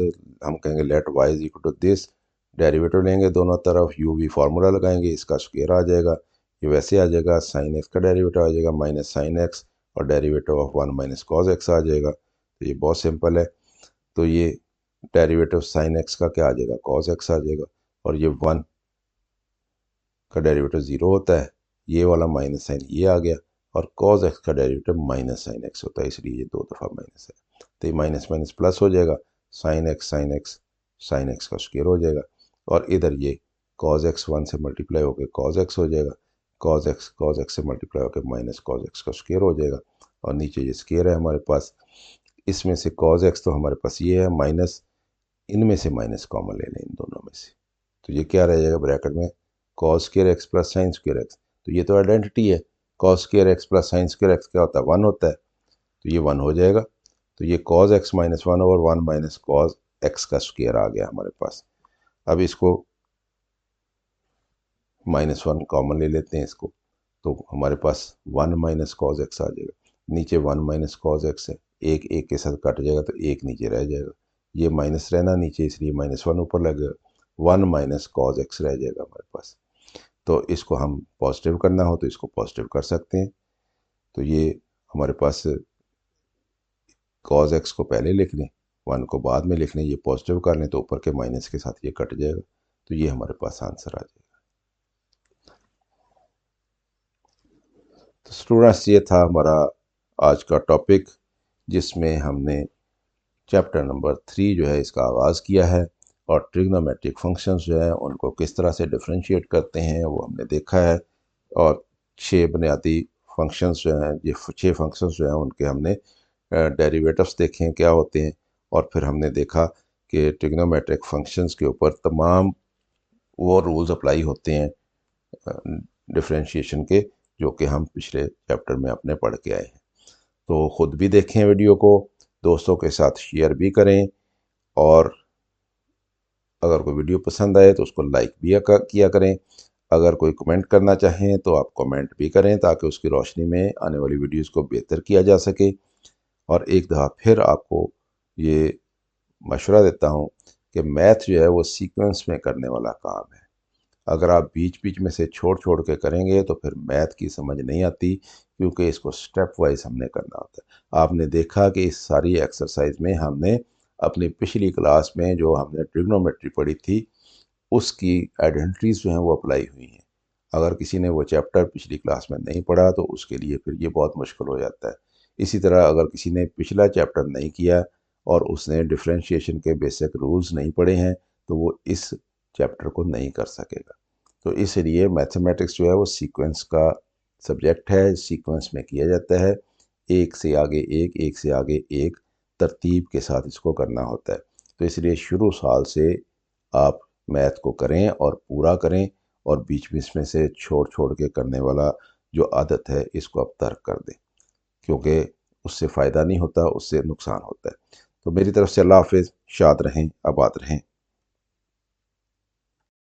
हम कहेंगे let y is equal to this, derivative लेंगे दोनों तरफ, यू वी फार्मूला लगाएंगे, इसका स्क्वायर आ जाएगा, ये वैसे आ जाएगा, साइन एक्स का डेरिवेटिव आ जाएगा माइनस साइन एक्स और derivative of 1 minus cos x आ जाएगा। तो ये बहुत सिंपल है। तो ये डेरिवेटिव साइन एक्स का क्या आ जाएगा, कॉस एक्स आ जाएगा, और ये 1 का डेरिवेटिव 0 होता है, ये वाला माइनस साइन ये आ गया, और कॉस एक्स का डेरिवेटिव माइनस साइन एक्स होता है, इसलिए ये 2 दफ़ा माइनस है, तो ये माइनस माइनस प्लस हो जाएगा, साइन एक्स साइन एक्स का स्क्वायर हो जाएगा, और इधर ये कॉस एक्स 1 से मल्टीप्लाई होकर कॉस एक्स हो जाएगा, कॉस एक्स से मल्टीप्लाई होकर माइनस कॉस एक्स का स्क्वायर हो जाएगा, और नीचे ये स्क्वायर है हमारे पास, इसमें से कॉस एक्स तो हमारे पास ये है माइनस, इनमें से माइनस कॉमन ले लें इन दोनों में से, तो ये क्या रह जाएगा ब्रैकेट में, cos square x plus sign square x, तो ये तो आइडेंटिटी है, cos square x plus sign square x क्या होता है, 1 होता है, तो ये 1 हो जाएगा, तो ये cos x minus 1 over 1 minus cos x का स्क्वायर आ गया हमारे पास। अब इसको -1 कॉमन ले लेते हैं इसको, तो हमारे पास 1 माइनस कॉस एक्स आ जाएगा, नीचे 1 माइनस कॉस एक्स है, एक एक के साथ कट जाएगा तो एक नीचे रह जाएगा, ये माइनस रहना नीचे इसलिए -1 ऊपर लगेगा, 1 माइनस कॉस एक्स रह जाएगा हमारे पास। तो इसको हम पॉजिटिव करना हो तो इसको पॉजिटिव कर सकते हैं, तो ये हमारे पास कॉस एक्स को पहले लिख लें, 1 को बाद में लिख लें, ये पॉजिटिव कर लें तो ऊपर के माइनस के साथ ये कट जाएगा, तो ये हमारे पास आंसर आ जाएगा। तो स्टूडेंट्स ये था हमारा आज का टॉपिक, जिसमें हमने चैप्टर नंबर 3 जो है इसका आगाज़ किया है, और ट्रिग्नोमेट्रिक फंक्शंस जो है उनको किस तरह से डिफरेंशिएट करते हैं वो हमने देखा है, और 6 बुनियादी फंक्शंस जो हैं, ये 6 फंक्शंस जो हैं उनके हमने डेरिवेटिव्स देखे हैं क्या होते हैं, और फिर हमने देखा कि ट्रिग्नोमेट्रिक फंक्शंस के ऊपर तमाम वो रूल्स अप्लाई होते हैं डिफरेंशिएशन के, जो कि हम पिछले चैप्टर में अपने पढ़ के आए हैं। तो ख़ुद भी देखें वीडियो को, दोस्तों के साथ शेयर भी करें, और अगर कोई वीडियो पसंद आए तो उसको लाइक भी किया करें। अगर कोई कमेंट करना चाहें तो आप कमेंट भी करें, ताकि उसकी रोशनी में आने वाली वीडियोस को बेहतर किया जा सके। और एक दफ़ा फिर आपको ये मशवरा देता हूँ कि मैथ जो है वो सीक्वेंस में करने वाला काम है। अगर आप बीच बीच में से छोड़ छोड़ के करेंगे तो फिर मैथ की समझ नहीं आती, क्योंकि इसको स्टेप वाइज हमने करना होता है। आपने देखा कि इस सारी एक्सरसाइज में हमने अपनी पिछली क्लास में जो हमने ट्रिग्नोमेट्री पढ़ी थी उसकी आइडेंटिटीज़ जो हैं वो अप्लाई हुई हैं। अगर किसी ने वो चैप्टर पिछली क्लास में नहीं पढ़ा तो उसके लिए फिर ये बहुत मुश्किल हो जाता है। इसी तरह अगर किसी ने पिछला चैप्टर नहीं किया और उसने डिफरेंशिएशन के बेसिक रूल्स नहीं पढ़े हैं तो वो इस चैप्टर को नहीं कर सकेगा। तो इसलिए मैथमेटिक्स जो है वो सीक्वेंस का सब्जेक्ट है, सीक्वेंस में किया जाता है, एक से आगे एक से आगे एक तरतीब के साथ इसको करना होता है। तो इसलिए शुरू साल से आप मैथ को करें और पूरा करें, और बीच बीच में से छोड़ छोड़ के करने वाला जो आदत है इसको आप तर्क कर दें, क्योंकि उससे फ़ायदा नहीं होता, उससे नुकसान होता है। तो मेरी तरफ से अल्लाह हाफ़िज़, शाद रहें, आबाद रहें।